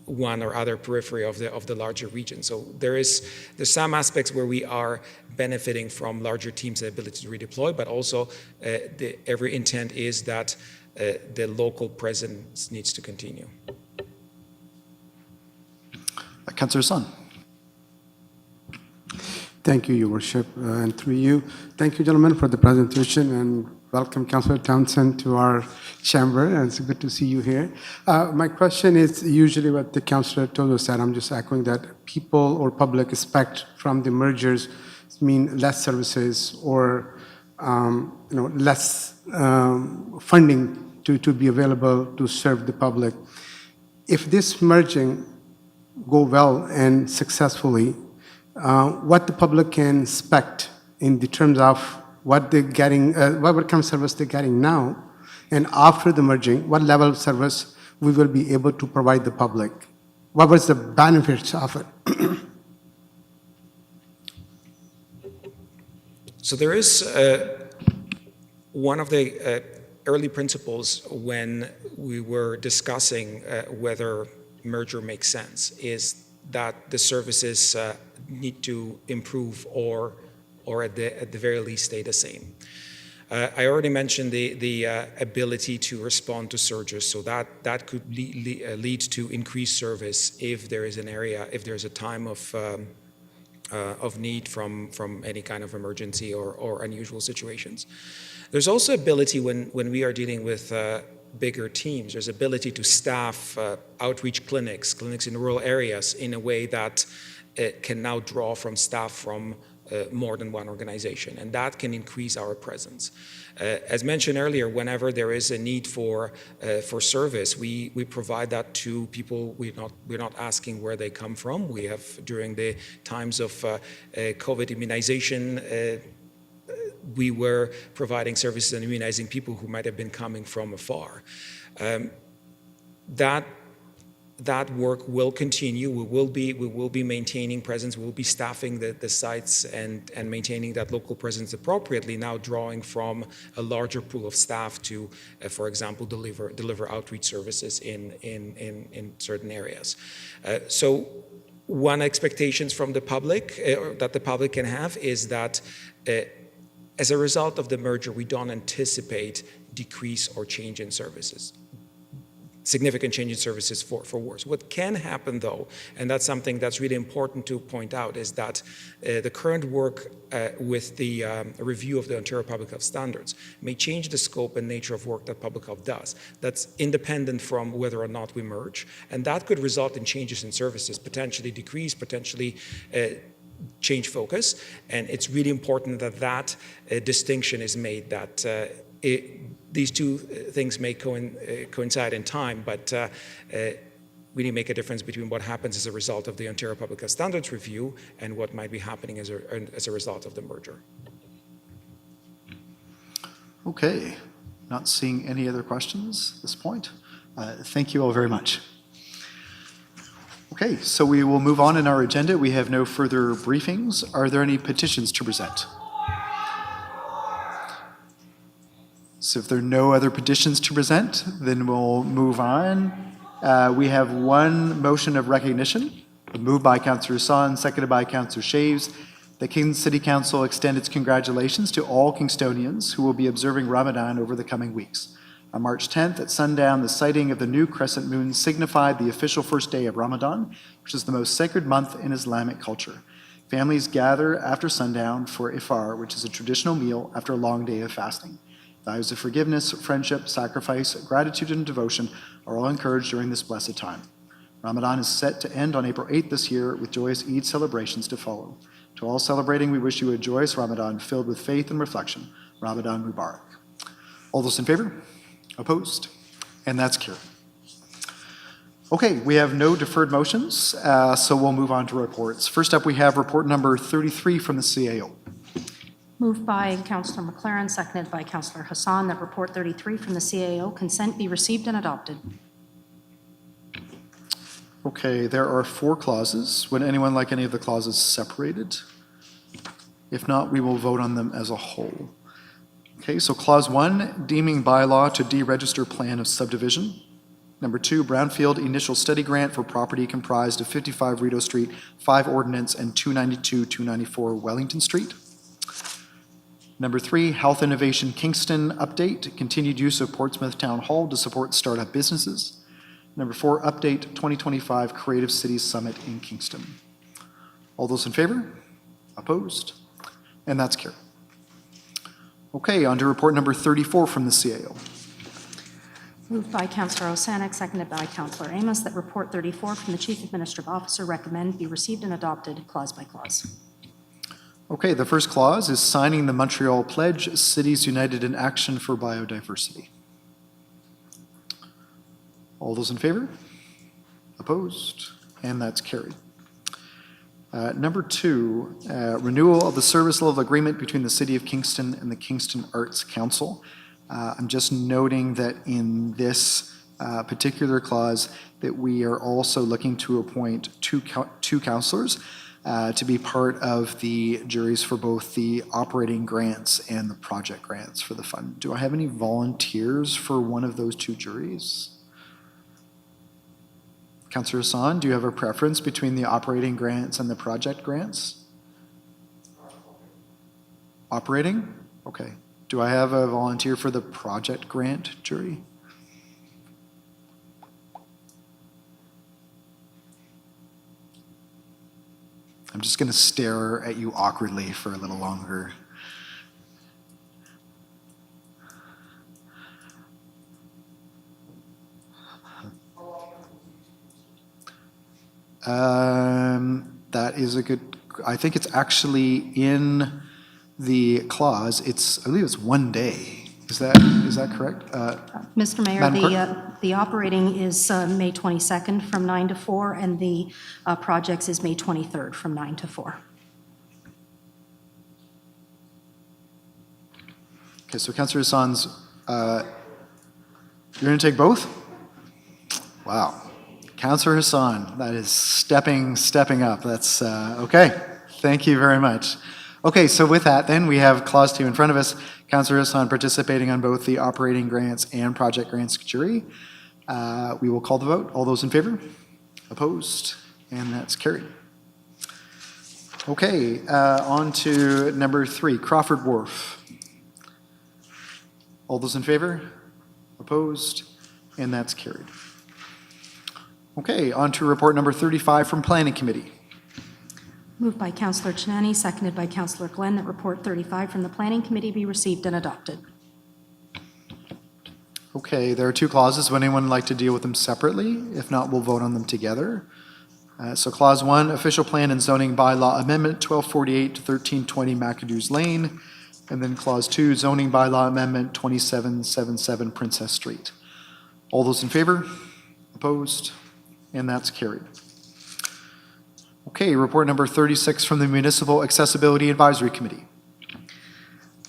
one or other periphery of the larger region. So there's some aspects where we are benefiting from larger teams' ability to redeploy, but also every intent is that the local presence needs to continue. Councillor Sun. Thank you, Your Worship, and through you. Thank you, gentlemen, for the presentation, and welcome, Councillor Townsend, to our chamber, and it's good to see you here. My question is usually what the Councillor Tozo said. I'm just echoing that people or public expect from the mergers mean less services or less funding to be available to serve the public. If this merging go well and successfully, what the public can expect in the terms of what they're getting, what kind of service they're getting now, and after the merging, what level of service we will be able to provide the public? What was the benefits of it? So there is one of the early principles when we were discussing whether merger makes sense is that the services need to improve or at the very least stay the same. I already mentioned the ability to respond to surges, so that could lead to increased service if there is an area, if there's a time of need from any kind of emergency or unusual situations. There's also ability when we are dealing with bigger teams, there's ability to staff outreach clinics in rural areas in a way that can now draw from staff from more than one organization, and that can increase our presence. As mentioned earlier, whenever there is a need for service, we provide that to people. We're not asking where they come from. We have, during the times of COVID immunization, we were providing services and immunizing people who might have been coming from afar. That work will continue. We will be maintaining presence. We will be staffing the sites and maintaining that local presence appropriately. Now drawing from a larger pool of staff to, for example, deliver outreach services in certain areas. So one expectations from the public that the public can have is that As a result of the merger, we don't anticipate decrease or change in services, significant change in services for worse. What can happen, though, and that's something that's really important to point out, is that the current work with the review of the Ontario Public Health Standards may change the scope and nature of work that public health does. That's independent from whether or not we merge, and that could result in changes in services, potentially decrease, potentially change focus, and it's really important that that distinction is made, that these two things may coincide in time, but really make a difference between what happens as a result of the Ontario Public Health Standards Review and what might be happening as a result of the merger. Okay, not seeing any other questions at this point. Thank you all very much. Okay, so we will move on in our agenda. We have no further briefings. Are there any petitions to present? So if there are no other petitions to present, then we'll move on. We have one motion of recognition, moved by Councillor Hassan, seconded by Councillor Shaves. The Kingston City Council extend its congratulations to all Kingstonians who will be observing Ramadan over the coming weeks. On March 10th at sundown, the sighting of the new crescent moon signified the official first day of Ramadan, which is the most sacred month in Islamic culture. Families gather after sundown for iftar, which is a traditional meal after a long day of fasting. Values of forgiveness, friendship, sacrifice, gratitude, and devotion are all encouraged during this blessed time. Ramadan is set to end on April 8th this year, with joyous Eid celebrations to follow. To all celebrating, we wish you a joyous Ramadan filled with faith and reflection. Ramadan Mubarak. All those in favor? Opposed? And that's carried. Okay, we have no deferred motions, so we'll move on to reports. First up, we have report number 33 from the CAO. Moved by Councillor McLaren, seconded by Councillor Hassan, that report 33 from the CAO, consent be received and adopted. Okay, there are 4 clauses. Would anyone like any of the clauses separated? If not, we will vote on them as a whole. Okay, so clause 1, deeming bylaw to deregister plan of subdivision. Number 2, brownfield initial study grant for property comprised of 55 Rideau Street, 5 Ordnance, and 292, 294 Wellington Street. Number 3, Health Innovation Kingston update, continued use of Portsmouth Town Hall to support startup businesses. Number 4, update 2025 Creative Cities Summit in Kingston. All those in favor? Opposed? And that's carried. Okay, on to report number 34 from the CAO. Moved by Councillor Osanek, seconded by Councillor Amos, that report 34 from the Chief Administrative Officer recommend be received and adopted clause by clause. Okay, the first clause is signing the Montreal Pledge, Cities United in Action for Biodiversity. All those in favor? Opposed? And that's carried. Number 2, renewal of the service level agreement between the City of Kingston and the Kingston Arts Council. I'm just noting that in this particular clause that we are also looking to appoint two councillors to be part of the juries for both the operating grants and the project grants for the fund. Do I have any volunteers for one of those 2 juries? Councillor Hassan, do you have a preference between the operating grants and the project grants? Operating? Okay. Do I have a volunteer for the project grant jury? I'm just going to stare at you awkwardly for a little longer. That is a good, I think it's actually in the clause. I believe it's 1 day. Is that correct? Mr. Mayor, the operating is May 22nd from 9 to 4, and the projects is May 23rd from 9 to 4. Okay, so Councillor Hassan's, you're going to take both? Wow. Councillor Hassan, that is stepping up. That's okay. Thank you very much. Okay, so with that, then we have clause 2 in front of us. Councillor Hassan participating on both the operating grants and project grants jury. We will call the vote. All those in favor? Opposed? And that's carried. Okay, on to number 3, Crawford Wharf. All those in favor? Opposed? And that's carried. Okay, on to report number 35 from Planning Committee. Moved by Councillor Chenani, seconded by Councillor Glenn, that report 35 from the Planning Committee be received and adopted. Okay, there are two clauses. Would anyone like to deal with them separately? If not, we'll vote on them together. So Clause 1, Official Plan and Zoning Bylaw Amendment 1248 to 1320 McAdoo's Lane. And then Clause 2, Zoning Bylaw Amendment 2777 Princess Street. All those in favor? Opposed? And that's carried. Okay, report number 36 from the Municipal Accessibility Advisory Committee.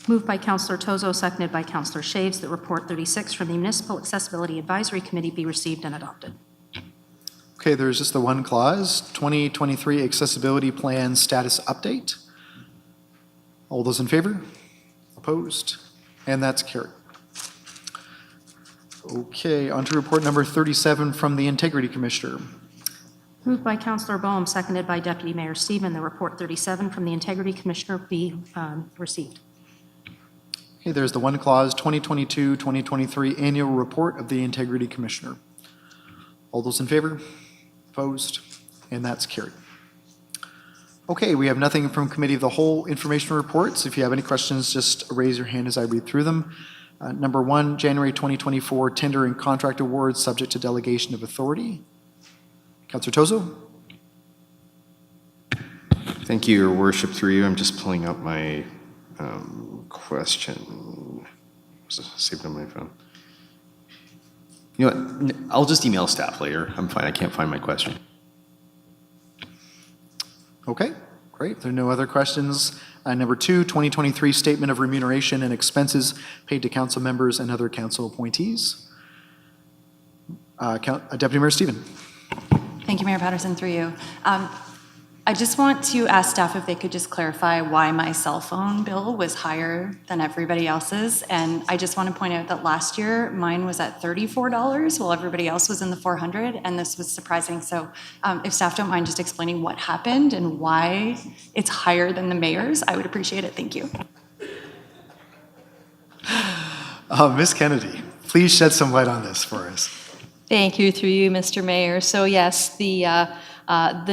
Moved by Councillor Tozo, seconded by Councillor Shaves, that report 36 from the Municipal Accessibility Advisory Committee be received and adopted. Okay, there's just the one clause, 2023 Accessibility Plan Status Update. All those in favor? Opposed? And that's carried. Okay, on to report number 37 from the Integrity Commissioner. Moved by Councillor Boehm, seconded by Deputy Mayor Stephen, the report 37 from the Integrity Commissioner be received. Okay, there's the one clause, 2022-2023 Annual Report of the Integrity Commissioner. All those in favor? Opposed? And that's carried. Okay, we have nothing from Committee of the Whole information reports. If you have any questions, just raise your hand as I read through them. Number 1, January 2024 Tender and Contract Awards subject to delegation of authority. Councillor Tozo? Thank you, Your Worship. Through you, I'm just pulling up my question. Saved on my phone. You know what? I'll just email staff later. I'm fine. I can't find my question. Okay, great. There are no other questions. Number 2, 2023 Statement of Remuneration and Expenses paid to council members and other council appointees. Deputy Mayor Stephen. Thank you, Mayor Patterson, through you. I just want to ask staff if they could just clarify why my cell phone bill was higher than everybody else's. And I just want to point out that last year, mine was at $34 while everybody else was in the $400, and this was surprising. So if staff don't mind just explaining what happened and why it's higher than the mayor's, I would appreciate it. Thank you. Ms. Kennedy, please shed some light on this for us. Thank you, through you, Mr. Mayor. So yes, the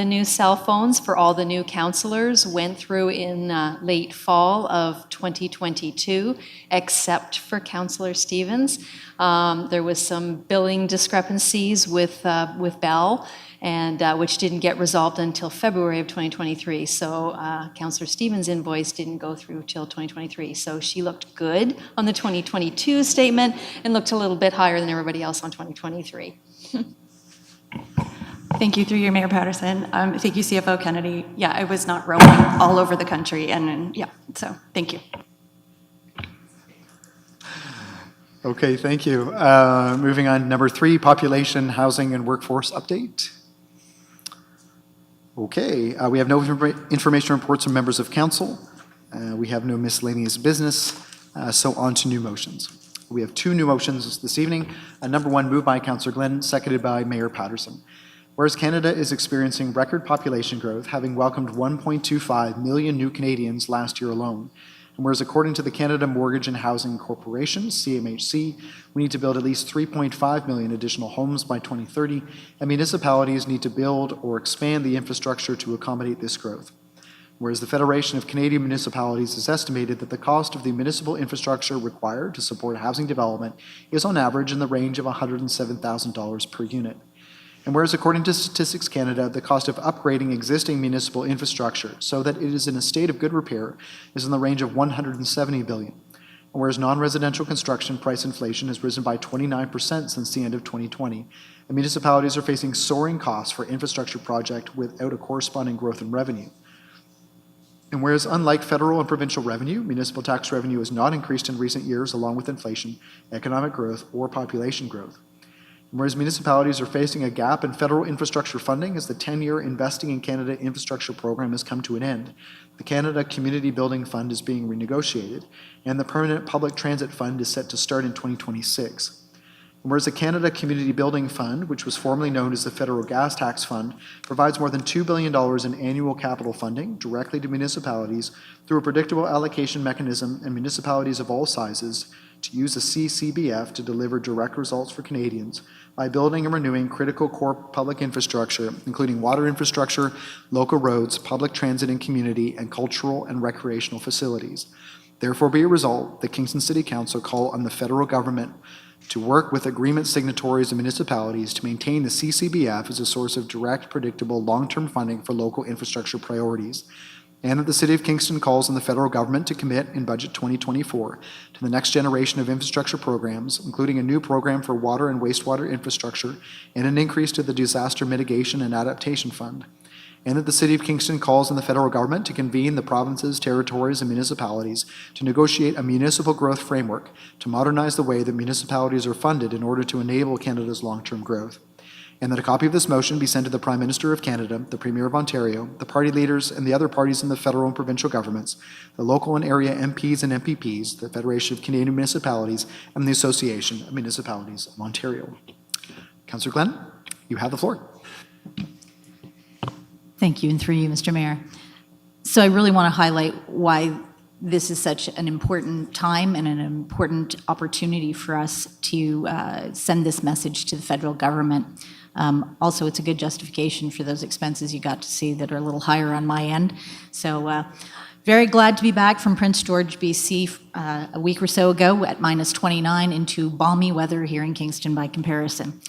new cell phones for all the new councillors went through in late fall of 2022, except for Councillor Stevens. There was some billing discrepancies with Bell, and which didn't get resolved until February of 2023. So Councillor Stevens' invoice didn't go through till 2023. So she looked good on the 2022 statement and looked a little bit higher than everybody else on 2023. Thank you, through your Mayor Patterson. Thank you, CFO Kennedy. Yeah, I was not roaming all over the country, and yeah, so thank you. Okay, thank you. Moving on, number 3, Population, Housing, and Workforce Update. Okay, we have no information reports from members of council. We have no miscellaneous business, so on to new motions. We have 2 new motions this evening. Number 1, moved by Councillor Glenn, seconded by Mayor Patterson. Whereas Canada is experiencing record population growth, having welcomed 1.25 million new Canadians last year alone, and whereas according to the Canada Mortgage and Housing Corporation, CMHC, we need to build at least 3.5 million additional homes by 2030, and municipalities need to build or expand the infrastructure to accommodate this growth. Whereas the Federation of Canadian Municipalities has estimated that the cost of the municipal infrastructure required to support housing development is on average in the range of $107,000 per unit. And whereas according to Statistics Canada, the cost of upgrading existing municipal infrastructure so that it is in a state of good repair is in the range of $170 billion. And whereas non-residential construction price inflation has risen by 29% since the end of 2020, and municipalities are facing soaring costs for infrastructure projects without a corresponding growth in revenue. And whereas unlike federal and provincial revenue, municipal tax revenue has not increased in recent years along with inflation, economic growth, or population growth. Whereas municipalities are facing a gap in federal infrastructure funding as the 10-year Investing in Canada infrastructure program has come to an end, the Canada Community Building Fund is being renegotiated, and the Permanent Public Transit Fund is set to start in 2026. Whereas the Canada Community Building Fund, which was formerly known as the Federal Gas Tax Fund, provides more than $2 billion in annual capital funding directly to municipalities through a predictable allocation mechanism, and municipalities of all sizes to use the CCBF to deliver direct results for Canadians by building and renewing critical core public infrastructure, including water infrastructure, local roads, public transit and community, and cultural and recreational facilities. Therefore, be it resolved, the Kingston City Council call on the federal government to work with agreement signatories and municipalities to maintain the CCBF as a source of direct, predictable, long-term funding for local infrastructure priorities, and that the City of Kingston calls on the federal government to commit in Budget 2024 to the next generation of infrastructure programs, including a new program for water and wastewater infrastructure and an increase to the Disaster Mitigation and Adaptation Fund, and that the City of Kingston calls on the federal government to convene the provinces, territories, and municipalities to negotiate a municipal growth framework to modernize the way that municipalities are funded in order to enable Canada's long-term growth. And that a copy of this motion be sent to the Prime Minister of Canada, the Premier of Ontario, the party leaders, and the other parties in the federal and provincial governments, the local and area MPs and MPPs, the Federation of Canadian Municipalities, and the Association of Municipalities of Ontario. Councillor Glenn, you have the floor. Thank you, and through you, Mr. Mayor. So I really want to highlight why this is such an important time and an important opportunity for us to send this message to the federal government. Also, it's a good justification for those expenses you got to see that are a little higher on my end. So very glad to be back from Prince George, BC a week or so ago at -29 into balmy weather here in Kingston by comparison.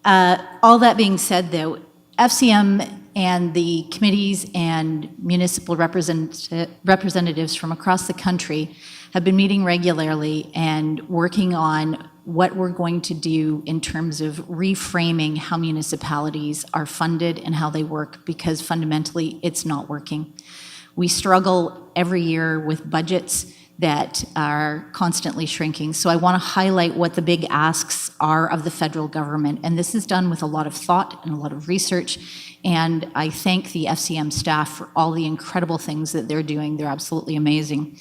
All that being said, though, FCM and the committees and municipal representatives from across the country have been meeting regularly and working on what we're going to do in terms of reframing how municipalities are funded and how they work, because fundamentally it's not working. We struggle every year with budgets that are constantly shrinking. So I want to highlight what the big asks are of the federal government. And this is done with a lot of thought and a lot of research. And I thank the FCM staff for all the incredible things that they're doing. They're absolutely amazing.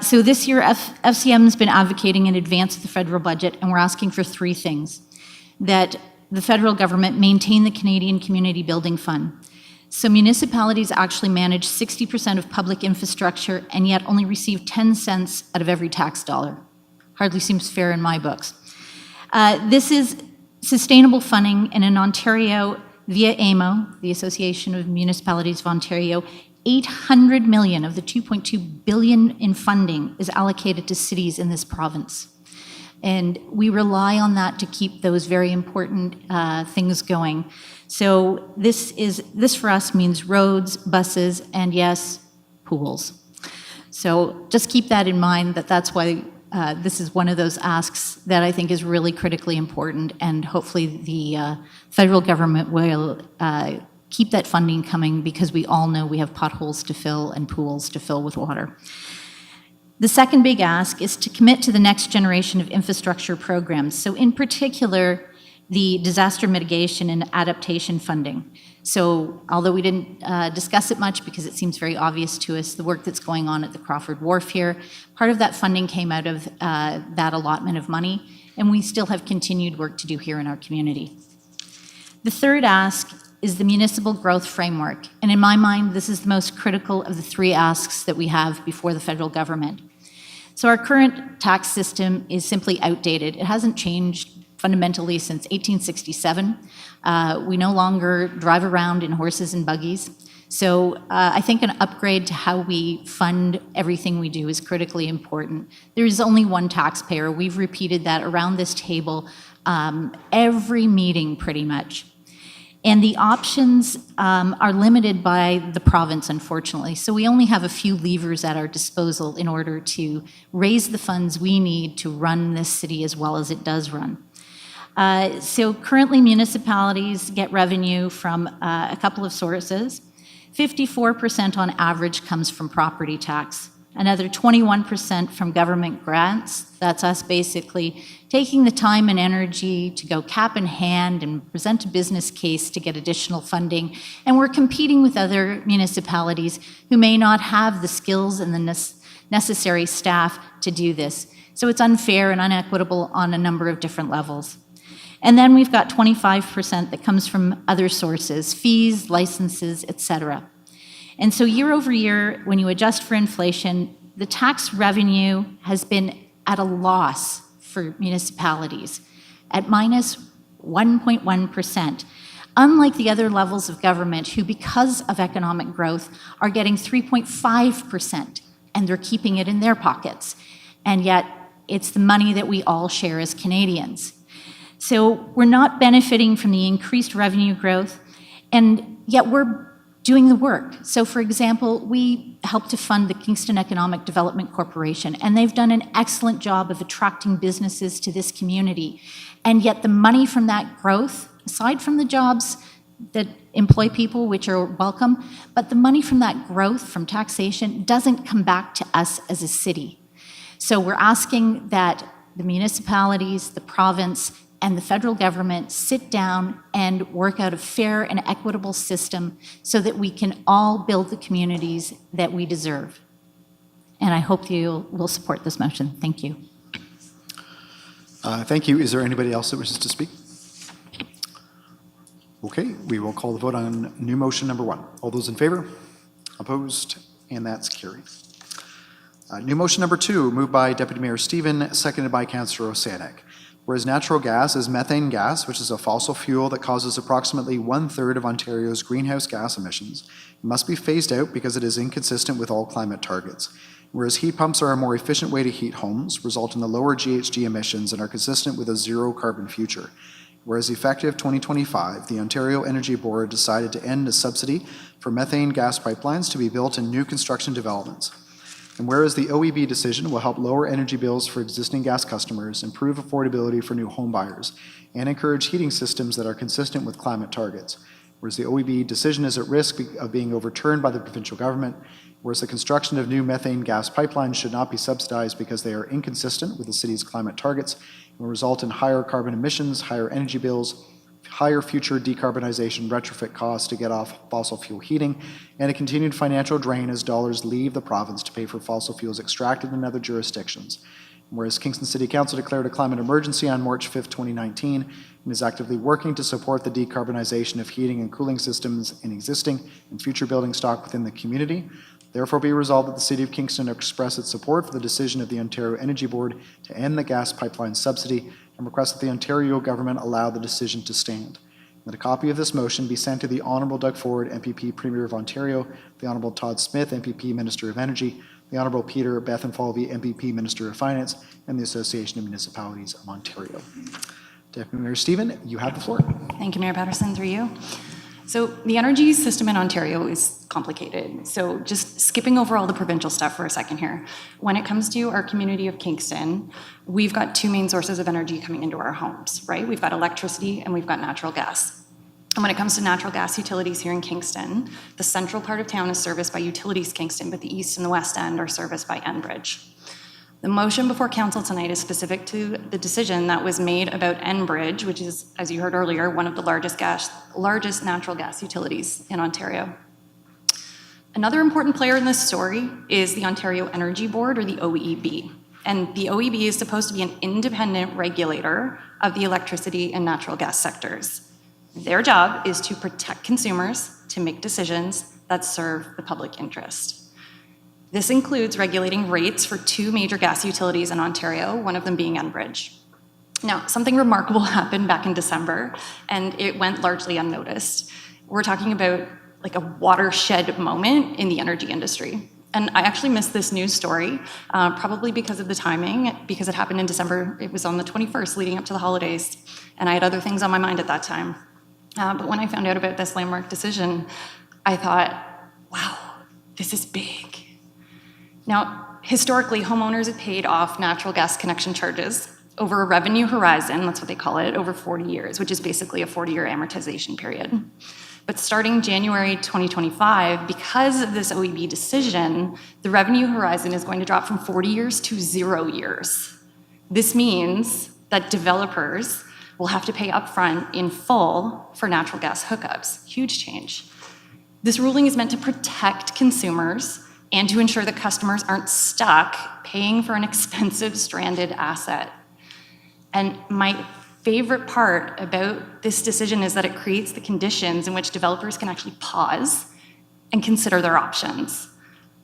So this year, FCM has been advocating in advance of the federal budget, and we're asking for three things. That the federal government maintain the Canadian Community Building Fund. So municipalities actually manage 60% of public infrastructure and yet only receive 10 cents out of every tax dollar. Hardly seems fair in my books. This is sustainable funding, and in Ontario, via AMO, the Association of Municipalities of Ontario, 800 million of the 2.2 billion in funding is allocated to cities in this province. And we rely on that to keep those very important things going. So this for us means roads, buses, and yes, pools. So just keep that in mind, that's why this is one of those asks that I think is really critically important, and hopefully the federal government will keep that funding coming, because we all know we have potholes to fill and pools to fill with water. The second big ask is to commit to the next generation of infrastructure programs. So in particular, the disaster mitigation and adaptation funding. So although we didn't discuss it much because it seems very obvious to us, the work that's going on at the Crawford Wharf here, part of that funding came out of that allotment of money, and we still have continued work to do here in our community. The third ask is the municipal growth framework. And in my mind, this is the most critical of the three asks that we have before the federal government. So our current tax system is simply outdated. It hasn't changed fundamentally since 1867. We no longer drive around in horses and buggies. So I think an upgrade to how we fund everything we do is critically important. There is only one taxpayer. We've repeated that around this table every meeting pretty much. And the options are limited by the province, unfortunately. So we only have a few levers at our disposal in order to raise the funds we need to run this city as well as it does run. So currently municipalities get revenue from a couple of sources. 54% on average comes from property tax. Another 21% from government grants. That's us basically taking the time and energy to go cap in hand and present a business case to get additional funding. And we're competing with other municipalities who may not have the skills and the necessary staff to do this. So it's unfair and inequitable on a number of different levels. And then we've got 25% that comes from other sources, fees, licenses, etc. And so year over year, when you adjust for inflation, the tax revenue has been at a loss for municipalities at minus 1.1%. Unlike the other levels of government who, because of economic growth, are getting 3.5%, and they're keeping it in their pockets. And yet, it's the money that we all share as Canadians. So we're not benefiting from the increased revenue growth, and yet we're doing the work. So for example, we help to fund the Kingston Economic Development Corporation, and they've done an excellent job of attracting businesses to this community. And yet the money from that growth, aside from the jobs that employ people, which are welcome, but the money from that growth, from taxation, doesn't come back to us as a city. So we're asking that the municipalities, the province, and the federal government sit down and work out a fair and equitable system so that we can all build the communities that we deserve. And I hope you will support this motion. Thank you. Thank you. Is there anybody else that wishes to speak? Okay, we will call the vote on new motion number 1. All those in favor? Opposed? And that's carried. New motion number 2, moved by Deputy Mayor Stephen, seconded by Councillor Osanek. Whereas natural gas is methane gas, which is a fossil fuel that causes approximately 1/3 of Ontario's greenhouse gas emissions, it must be phased out because it is inconsistent with all climate targets. Whereas heat pumps are a more efficient way to heat homes, result in the lower GHG emissions, and are consistent with a zero carbon future. Whereas effective 2025, the Ontario Energy Board decided to end a subsidy for methane gas pipelines to be built in new construction developments. And whereas the OEB decision will help lower energy bills for existing gas customers, improve affordability for new home buyers, and encourage heating systems that are consistent with climate targets. Whereas the OEB decision is at risk of being overturned by the provincial government, whereas the construction of new methane gas pipelines should not be subsidized because they are inconsistent with the city's climate targets and will result in higher carbon emissions, higher energy bills, higher future decarbonization retrofit costs to get off fossil fuel heating, and a continued financial drain as dollars leave the province to pay for fossil fuels extracted in other jurisdictions. Whereas Kingston City Council declared a climate emergency on March 5th, 2019, and is actively working to support the decarbonization of heating and cooling systems in existing and future building stock within the community. Therefore be resolved that the City of Kingston express its support for the decision of the Ontario Energy Board to end the gas pipeline subsidy and request that the Ontario government allow the decision to stand. That a copy of this motion be sent to the Honourable Doug Ford, MPP Premier of Ontario, the Honourable Todd Smith, MPP Minister of Energy, the Honourable Peter Bethenfalvy, MPP Minister of Finance, and the Association of Municipalities of Ontario. Deputy Mayor Stephen, you have the floor. Thank you, Mayor Patterson, through you. So the energy system in Ontario is complicated. So just skipping over all the provincial stuff for a second here. When it comes to our community of Kingston, we've got 2 main sources of energy coming into our homes, right? We've got electricity and we've got natural gas. And when it comes to natural gas utilities here in Kingston, the central part of town is serviced by Utilities Kingston, but the east and the west end are serviced by Enbridge. The motion before council tonight is specific to the decision that was made about Enbridge, which is, as you heard earlier, one of the largest natural gas utilities in Ontario. Another important player in this story is the Ontario Energy Board, or the OEB. And the OEB is supposed to be an independent regulator of the electricity and natural gas sectors. Their job is to protect consumers, to make decisions that serve the public interest. This includes regulating rates for 2 major gas utilities in Ontario, one of them being Enbridge. Now, something remarkable happened back in December, and it went largely unnoticed. We're talking about like a watershed moment in the energy industry. And I actually missed this news story, probably because of the timing, because it happened in December. It was on the 21st, leading up to the holidays, and I had other things on my mind at that time. But when I found out about this landmark decision, I thought, wow, this is big. Now, historically, homeowners have paid off natural gas connection charges over a revenue horizon, that's what they call it, over 40 years, which is basically a 40-year amortization period. But starting January 2025, because of this OEB decision, the revenue horizon is going to drop from 40 years to 0 years. This means that developers will have to pay upfront in full for natural gas hookups. Huge change. This ruling is meant to protect consumers and to ensure that customers aren't stuck paying for an expensive stranded asset. And my favorite part about this decision is that it creates the conditions in which developers can actually pause and consider their options.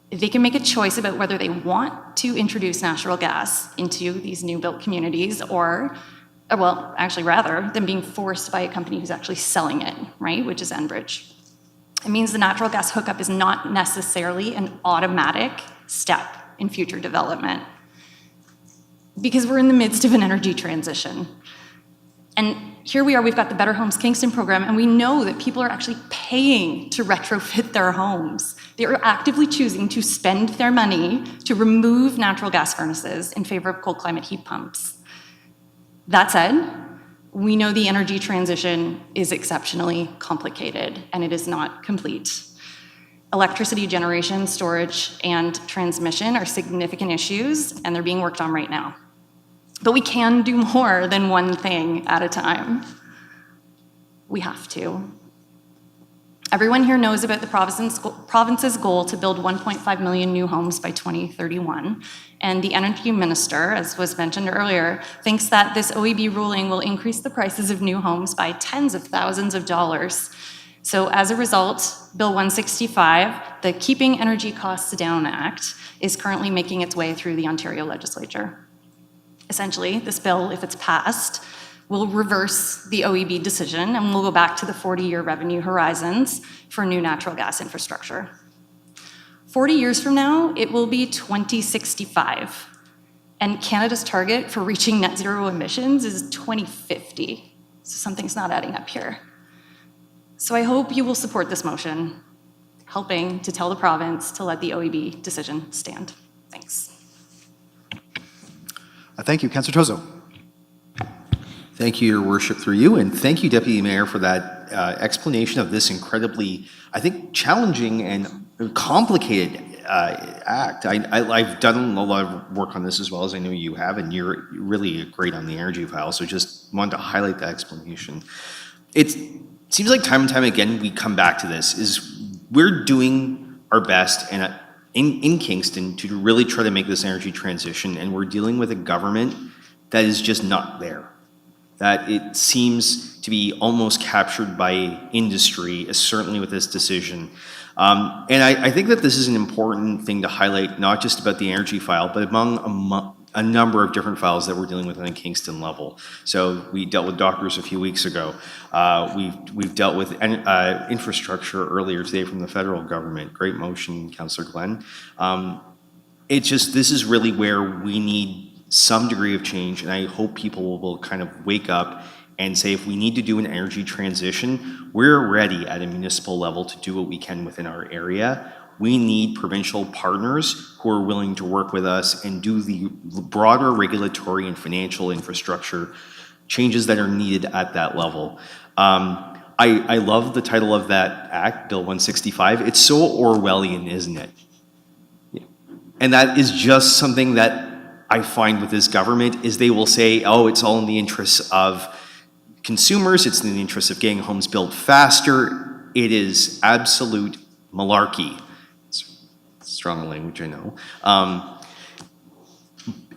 They can make a choice about whether they want to introduce natural gas into these new built communities or well, actually rather than being forced by a company who's actually selling it, right, which is Enbridge. It means the natural gas hookup is not necessarily an automatic step in future development because we're in the midst of an energy transition. And here we are, we've got the Better Homes Kingston program, and we know that people are actually paying to retrofit their homes. They are actively choosing to spend their money to remove natural gas furnaces in favor of cold climate heat pumps. That said, we know the energy transition is exceptionally complicated and it is not complete. Electricity generation, storage, and transmission are significant issues and they're being worked on right now. But we can do more than one thing at a time. We have to. Everyone here knows about the province's goal to build 1.5 million new homes by 2031. And the energy minister, as was mentioned earlier, thinks that this OEB ruling will increase the prices of new homes by tens of thousands of dollars. So as a result, Bill 165, the Keeping Energy Costs Down Act, is currently making its way through the Ontario legislature. Essentially, this bill, if it's passed, will reverse the OEB decision and we'll go back to the 40-year revenue horizons for new natural gas infrastructure. 40 years from now, it will be 2065. And Canada's target for reaching net zero emissions is 2050. So something's not adding up here. So I hope you will support this motion, helping to tell the province to let the OEB decision stand. Thanks. Thank you. Councillor Tozo. Thank you, Your Worship, through you, and thank you, Deputy Mayor, for that explanation of this incredibly, I think, challenging and complicated act. I've done a lot of work on this as well as I know you have, and you're really great on the energy file, so just wanted to highlight that explanation. It seems like time and time again we come back to this, is we're doing our best and in Kingston to really try to make this energy transition, and we're dealing with a government that is just not there. That it seems to be almost captured by industry, certainly with this decision. And I think that this is an important thing to highlight, not just about the energy file, but among a number of different files that we're dealing with on a Kingston level. So we dealt with doctors a few weeks ago. We've dealt with infrastructure earlier today from the federal government. Great motion, Councillor Glenn. This is really where we need some degree of change, and I hope people will kind of wake up and say, if we need to do an energy transition, we're ready at a municipal level to do what we can within our area. We need provincial partners who are willing to work with us and do the broader regulatory and financial infrastructure changes that are needed at that level. I love the title of that act, Bill 165. It's so Orwellian, isn't it? Yeah. And that is just something that I find with this government is they will say, oh, it's all in the interests of consumers, it's in the interest of getting homes built faster. It is absolute malarkey. It's strong language, I know. And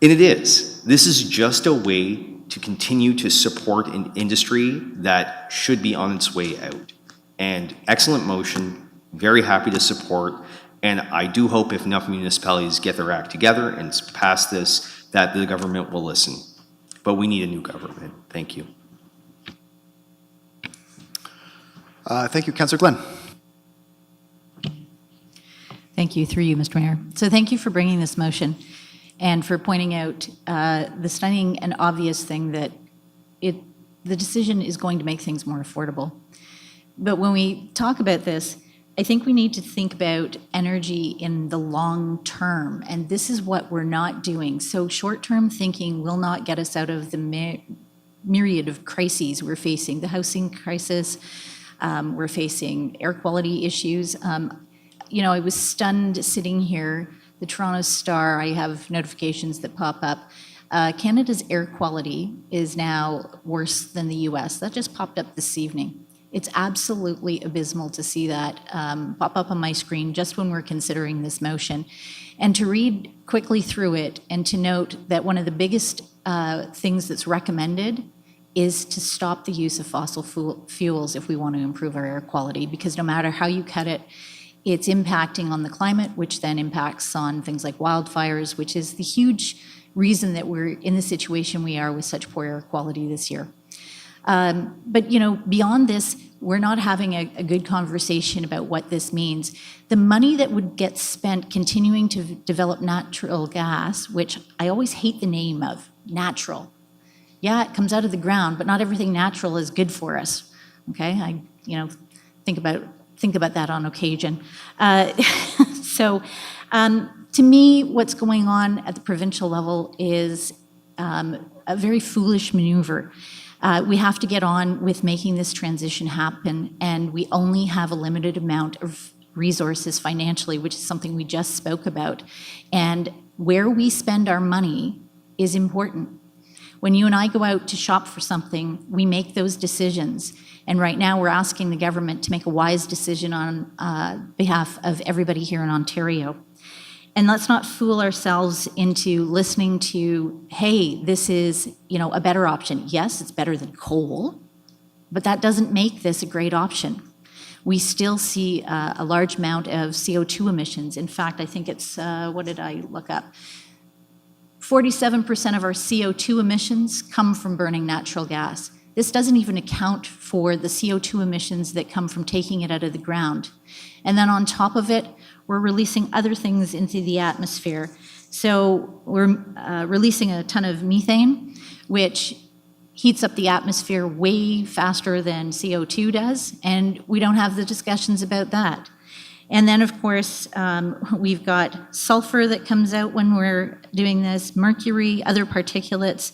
it is. This is just a way to continue to support an industry that should be on its way out. And excellent motion, very happy to support. And I do hope if enough municipalities get their act together and pass this, that the government will listen. But we need a new government. Thank you. Thank you, Councillor Glenn. Thank you, through you, Mr. Mayor. So thank you for bringing this motion and for pointing out the stunning and obvious thing that the decision is going to make things more affordable. But when we talk about this, I think we need to think about energy in the long term, and this is what we're not doing. So short-term thinking will not get us out of the myriad of crises we're facing, the housing crisis, we're facing air quality issues. I was stunned sitting here, the Toronto Star, I have notifications that pop up. Canada's air quality is now worse than the US. That just popped up this evening. It's absolutely abysmal to see that pop up on my screen just when we're considering this motion. And to read quickly through it and to note that one of the biggest things that's recommended is to stop the use of fossil fuels if we want to improve our air quality, because no matter how you cut it, It's impacting on the climate, which then impacts on things like wildfires, which is the huge reason that we're in the situation we are with such poor air quality this year. But, beyond this, we're not having a good conversation about what this means. The money that would get spent continuing to develop natural gas, which I always hate the name of, natural. Yeah, it comes out of the ground, but not everything natural is good for us. Okay, think about that on occasion. So, to me, what's going on at the provincial level is a very foolish maneuver. We have to get on with making this transition happen, and we only have a limited amount of resources financially, which is something we just spoke about. And where we spend our money is important. When you and I go out to shop for something, we make those decisions. And right now, we're asking the government to make a wise decision on behalf of everybody here in Ontario. And let's not fool ourselves into listening to, hey, this is, a better option. Yes, it's better than coal, but that doesn't make this a great option. We still see a large amount of CO2 emissions. In fact, I think it's, what did I look up? 47% of our CO2 emissions come from burning natural gas. This doesn't even account for the CO2 emissions that come from taking it out of the ground. And then on top of it, we're releasing other things into the atmosphere. So we're releasing a ton of methane, which heats up the atmosphere way faster than CO2 does, and we don't have the discussions about that. And then, of course, we've got sulfur that comes out when we're doing this, mercury, other particulates,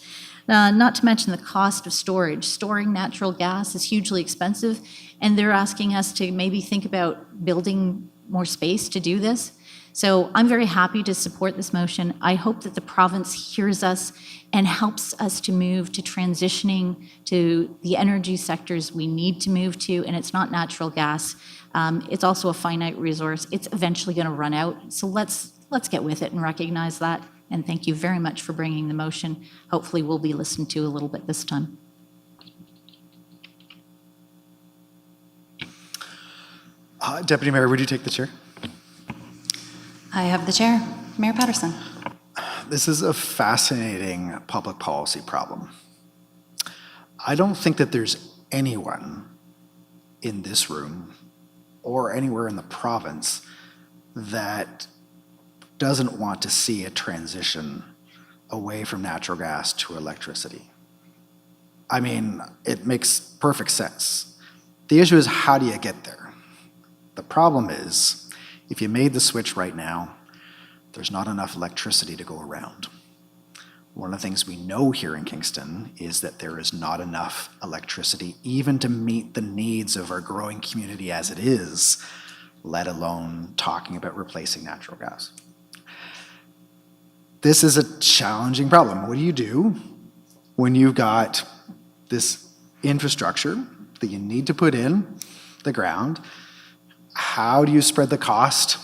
not to mention the cost of storage. Storing natural gas is hugely expensive, and they're asking us to maybe think about building more space to do this. So I'm very happy to support this motion. I hope that the province hears us and helps us to move to transitioning to the energy sectors we need to move to, and it's not natural gas. It's also a finite resource. It's eventually going to run out. So let's get with it and recognize that. And thank you very much for bringing the motion. Hopefully we'll be listened to a little bit this time. Deputy Mayor, would you take the chair? I have the chair. Mayor Patterson. This is a fascinating public policy problem. I don't think that there's anyone in this room or anywhere in the province that doesn't want to see a transition away from natural gas to electricity. I mean, it makes perfect sense. The issue is, how do you get there? The problem is, if you made the switch right now, there's not enough electricity to go around. One of the things we know here in Kingston is that there is not enough electricity even to meet the needs of our growing community as it is, let alone talking about replacing natural gas. This is a challenging problem. What do you do when you've got this infrastructure that you need to put in the ground? How do you spread the cost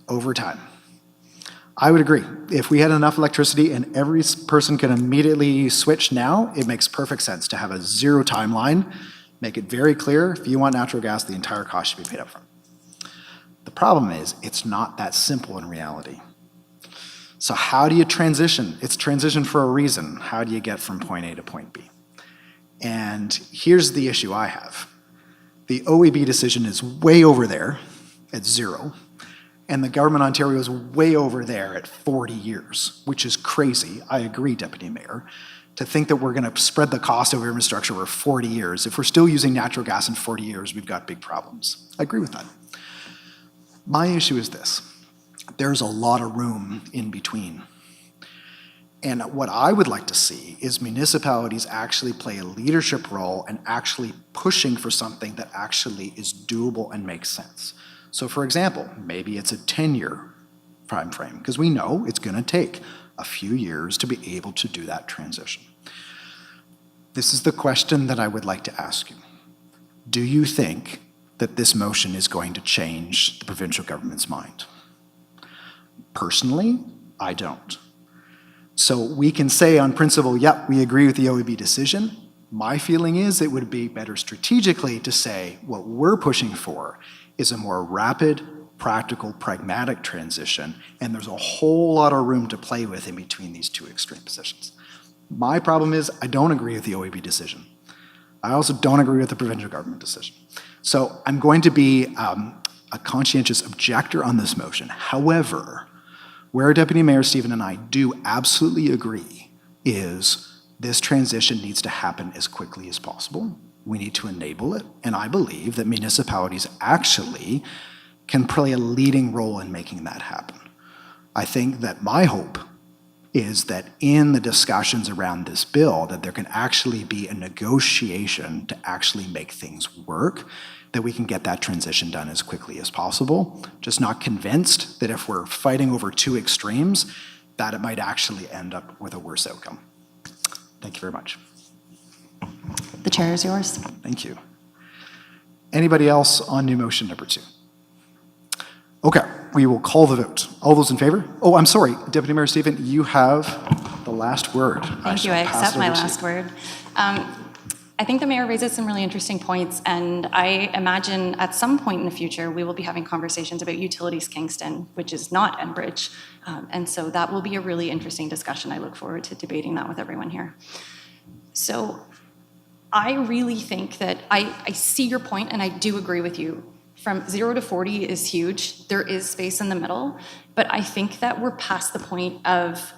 over time? I would agree. If we had enough electricity and every person can immediately switch now, it makes perfect sense to have a zero timeline, make it very clear, if you want natural gas, the entire cost should be paid up front. The problem is, it's not that simple in reality. So how do you transition? It's transition for a reason. How do you get from point A to point B? And here's the issue I have. The OEB decision is way over there at 0, and the government of Ontario is way over there at 40 years, which is crazy. I agree, Deputy Mayor, to think that we're going to spread the cost over infrastructure over 40 years. If we're still using natural gas in 40 years, we've got big problems. I agree with that. My issue is this. There's a lot of room in between. And what I would like to see is municipalities actually play a leadership role and actually pushing for something that actually is doable and makes sense. So for example, maybe it's a 10-year time frame, because we know it's going to take a few years to be able to do that transition. This is the question that I would like to ask you. Do you think that this motion is going to change the provincial government's mind? Personally, I don't. So we can say on principle, yep, we agree with the OEB decision. My feeling is it would be better strategically to say what we're pushing for is a more rapid, practical, pragmatic transition, and there's a whole lot of room to play with in between these two extreme positions. My problem is I don't agree with the OEB decision. I also don't agree with the provincial government decision. So I'm going to be a conscientious objector on this motion. However, where Deputy Mayor Stephen and I do absolutely agree is this transition needs to happen as quickly as possible. We need to enable it, and I believe that municipalities actually can play a leading role in making that happen. I think that my hope is that in the discussions around this bill, that there can actually be a negotiation to actually make things work, that we can get that transition done as quickly as possible. Just not convinced that if we're fighting over two extremes, that it might actually end up with a worse outcome. Thank you very much. The chair is yours. Thank you. Anybody else on new motion number 2? Okay, we will call the vote. All those in favor? Oh, I'm sorry, Deputy Mayor Stephen, you have the last word. Thank you. I accept my last word. I think the mayor raises some really interesting points, and I imagine at some point in the future we will be having conversations about Utilities Kingston, which is not Enbridge, and so that will be a really interesting discussion. I look forward to debating that with everyone here. So I really think that I see your point, and I do agree with you. From 0 to 40 is huge. There is space in the middle, but I think that we're past the point of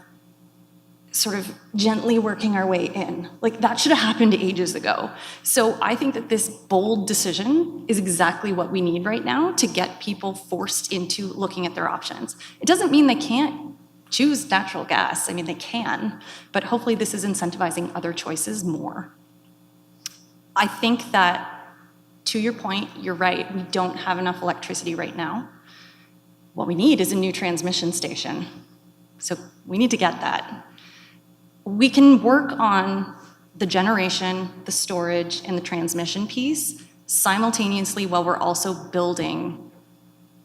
sort of gently working our way in. Like, that should have happened ages ago. So I think that this bold decision is exactly what we need right now to get people forced into looking at their options. It doesn't mean they can't choose natural gas. I mean, they can, but hopefully this is incentivizing other choices more. I think that, to your point, you're right, we don't have enough electricity right now. What we need is a new transmission station. So we need to get that. We can work on the generation, the storage, and the transmission piece simultaneously while we're also building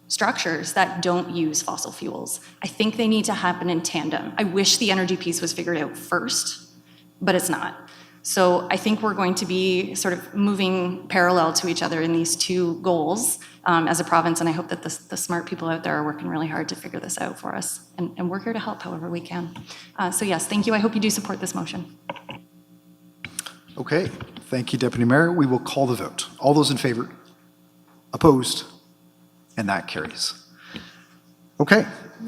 structures that don't use fossil fuels. I think they need to happen in tandem. I wish the energy piece was figured out first, but it's not. So I think we're going to be sort of moving parallel to each other in these two goals as a province, and I hope that the smart people out there are working really hard to figure this out for us, and we're here to help however we can. So yes, thank you. I hope you do support this motion. Okay, thank you, Deputy Mayor. We will call the vote. All those in favor? Opposed? And that carries. Okay,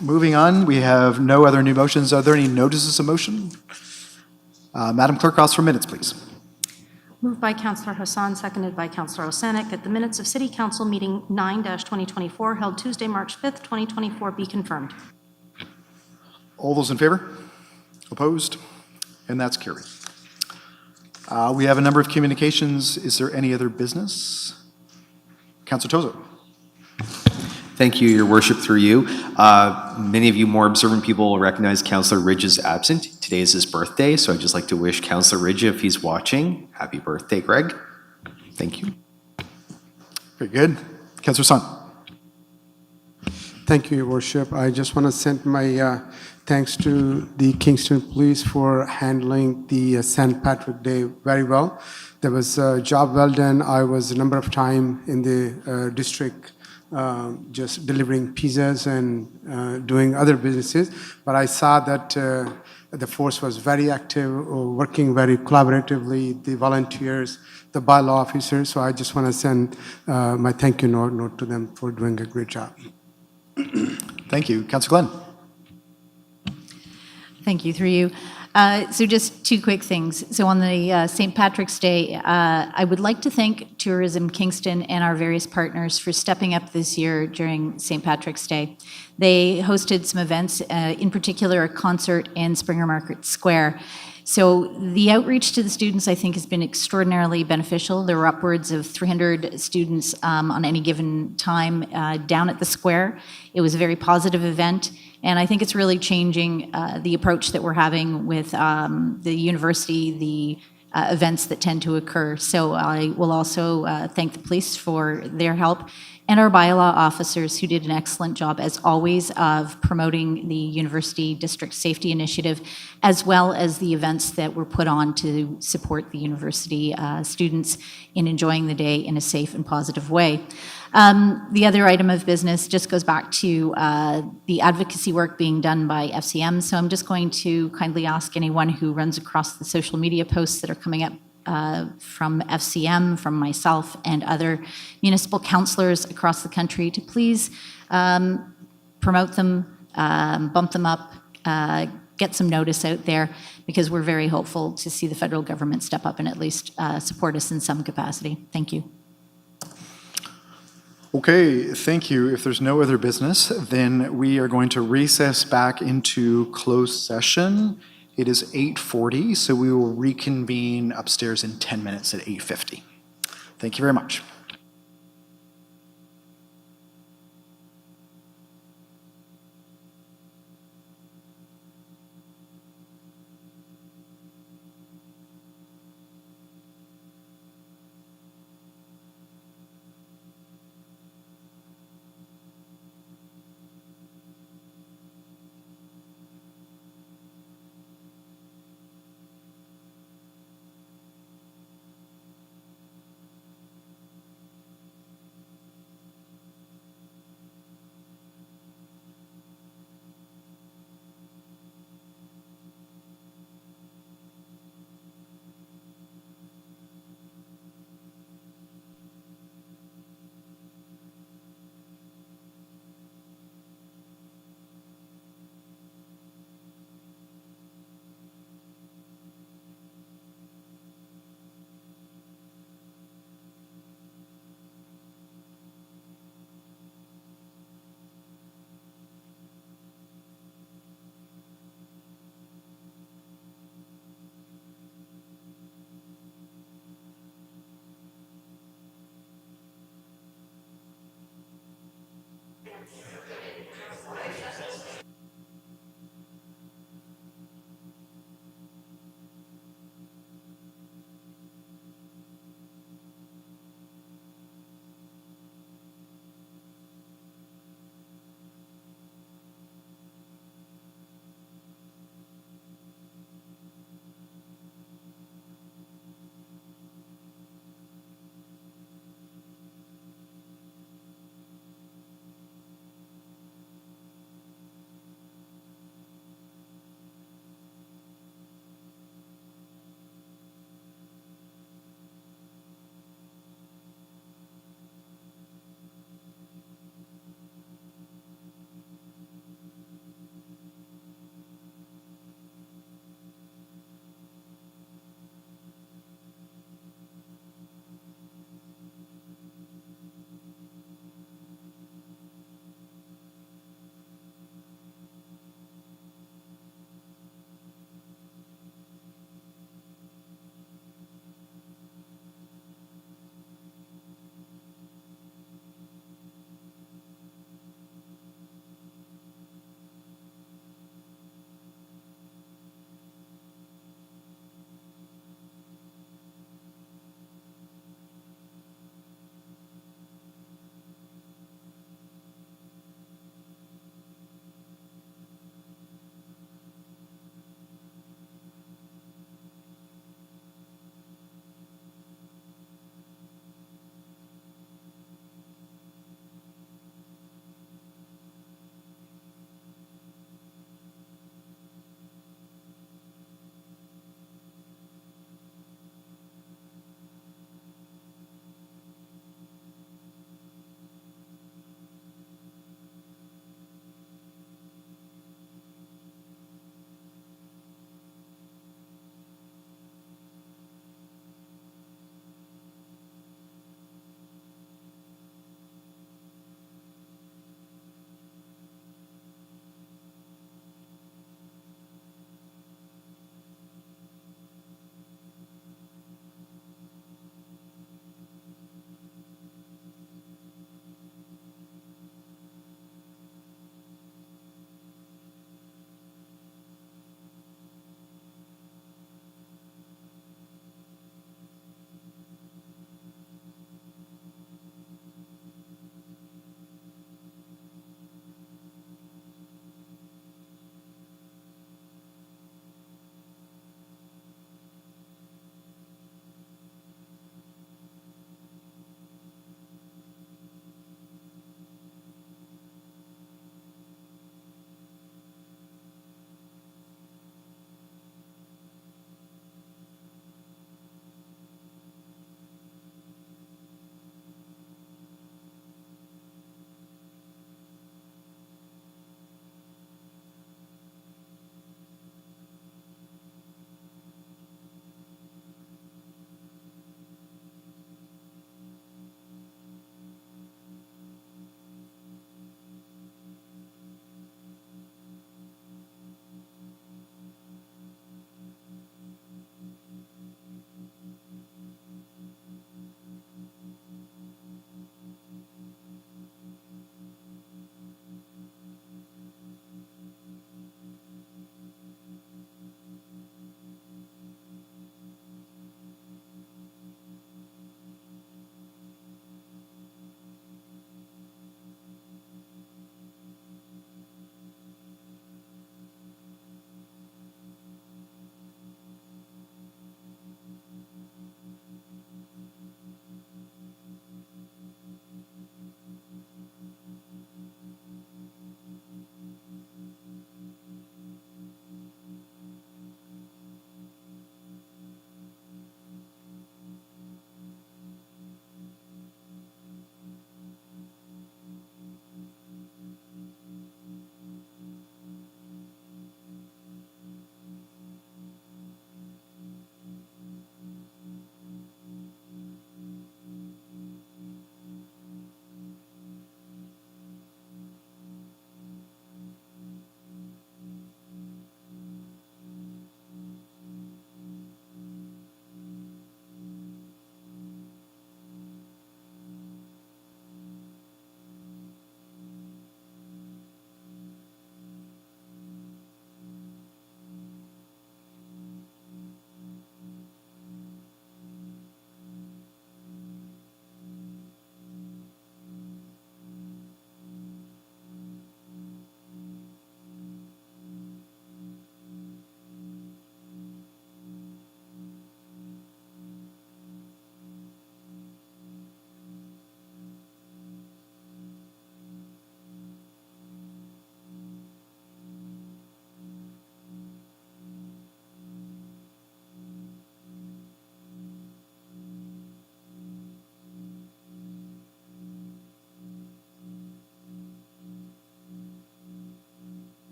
moving on. We have no other new motions. Are there any notices of motion? Madam Clerk, ask for minutes, please. Moved by Councillor Hassan, seconded by Councillor Osanek, that the minutes of City Council meeting 9-2024 held Tuesday, March 5th, 2024 be confirmed. All those in favor? Opposed? And that's carried. We have a number of communications. Is there any other business? Councillor Tozo. Thank you, Your Worship, through you. Many of you more observant people will recognize Councillor Ridge is absent. Today is his birthday, so I'd just like to wish Councillor Ridge, if he's watching, happy birthday, Greg. Thank you. Very good. Councillor Sun. Thank you, Your Worship. I just want to send my thanks to the Kingston Police for handling the St. Patrick Day very well. There was a job well done. I was a number of times in the district just delivering pizzas and doing other businesses, but I saw that the force was very active, working very collaboratively, the volunteers, the bylaw officers, so I just want to send my thank you note to them for doing a great job. Thank you. Councillor Glenn. Thank you, through you. So just two quick things. So on the St. Patrick's Day, I would like to thank Tourism Kingston and our various partners for stepping up this year during St. Patrick's Day. They hosted some events, in particular a concert in Springer Market Square. So the outreach to the students, I think, has been extraordinarily beneficial. There were upwards of 300 students on any given time down at the square. It was a very positive event, and I think it's really changing the approach that we're having with the university, the events that tend to occur. So I will also thank the police for their help and our bylaw officers who did an excellent job, as always, of promoting the University District Safety Initiative, as well as the events that were put on to support the university students in enjoying the day in a safe and positive way. The other item of business just goes back to the advocacy work being done by FCM. So I'm just going to kindly ask anyone who runs across the social media posts that are coming up from FCM, from myself, and other municipal councillors across the country to please promote them, bump them up, get some notice out there, because we're very hopeful to see the federal government step up and at least support us in some capacity. Thank you. Okay, thank you. If there's no other business, then we are going to recess back into closed session. It is 8:40, so we will reconvene upstairs in 10 minutes at 8:50. Thank you very much.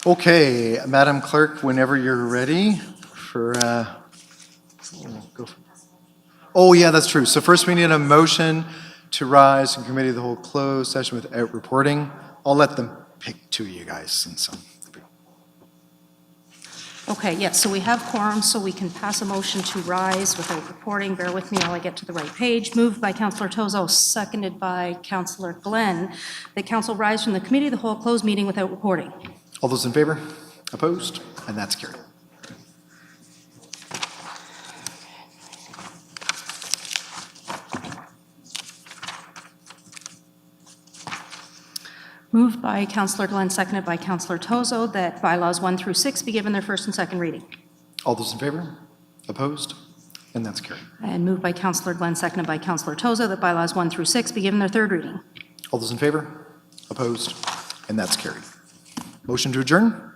Okay, Madam Clerk, whenever you're ready for, oh, yeah, that's true. So first we need a motion to rise in committee of the whole closed session without reporting. I'll let them pick two of you guys and so. Okay, yes, so we have quorum, so we can pass a motion to rise without reporting. Bear with me while I get to the right page. Moved by Councillor Tozo, seconded by Councillor Glenn, that council rise from the committee of the whole closed meeting without reporting. All those in favor? Opposed? And that's carried. Moved by Councillor Glenn, seconded by Councillor Tozo, that bylaws 1 through 6 be given their first and second reading. All those in favor? Opposed? And that's carried. And moved by Councillor Glenn, seconded by Councillor Tozo, that bylaws 1 through 6 be given their third reading. All those in favor? Opposed? And that's carried. Motion to adjourn?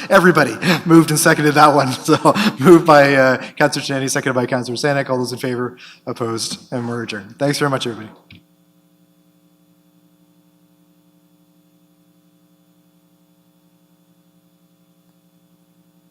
Everybody moved and seconded that one. So moved by Councillor Cheney, seconded by Councillor Sanek. All those in favor? Opposed? And we're adjourned. Thanks very much, everybody.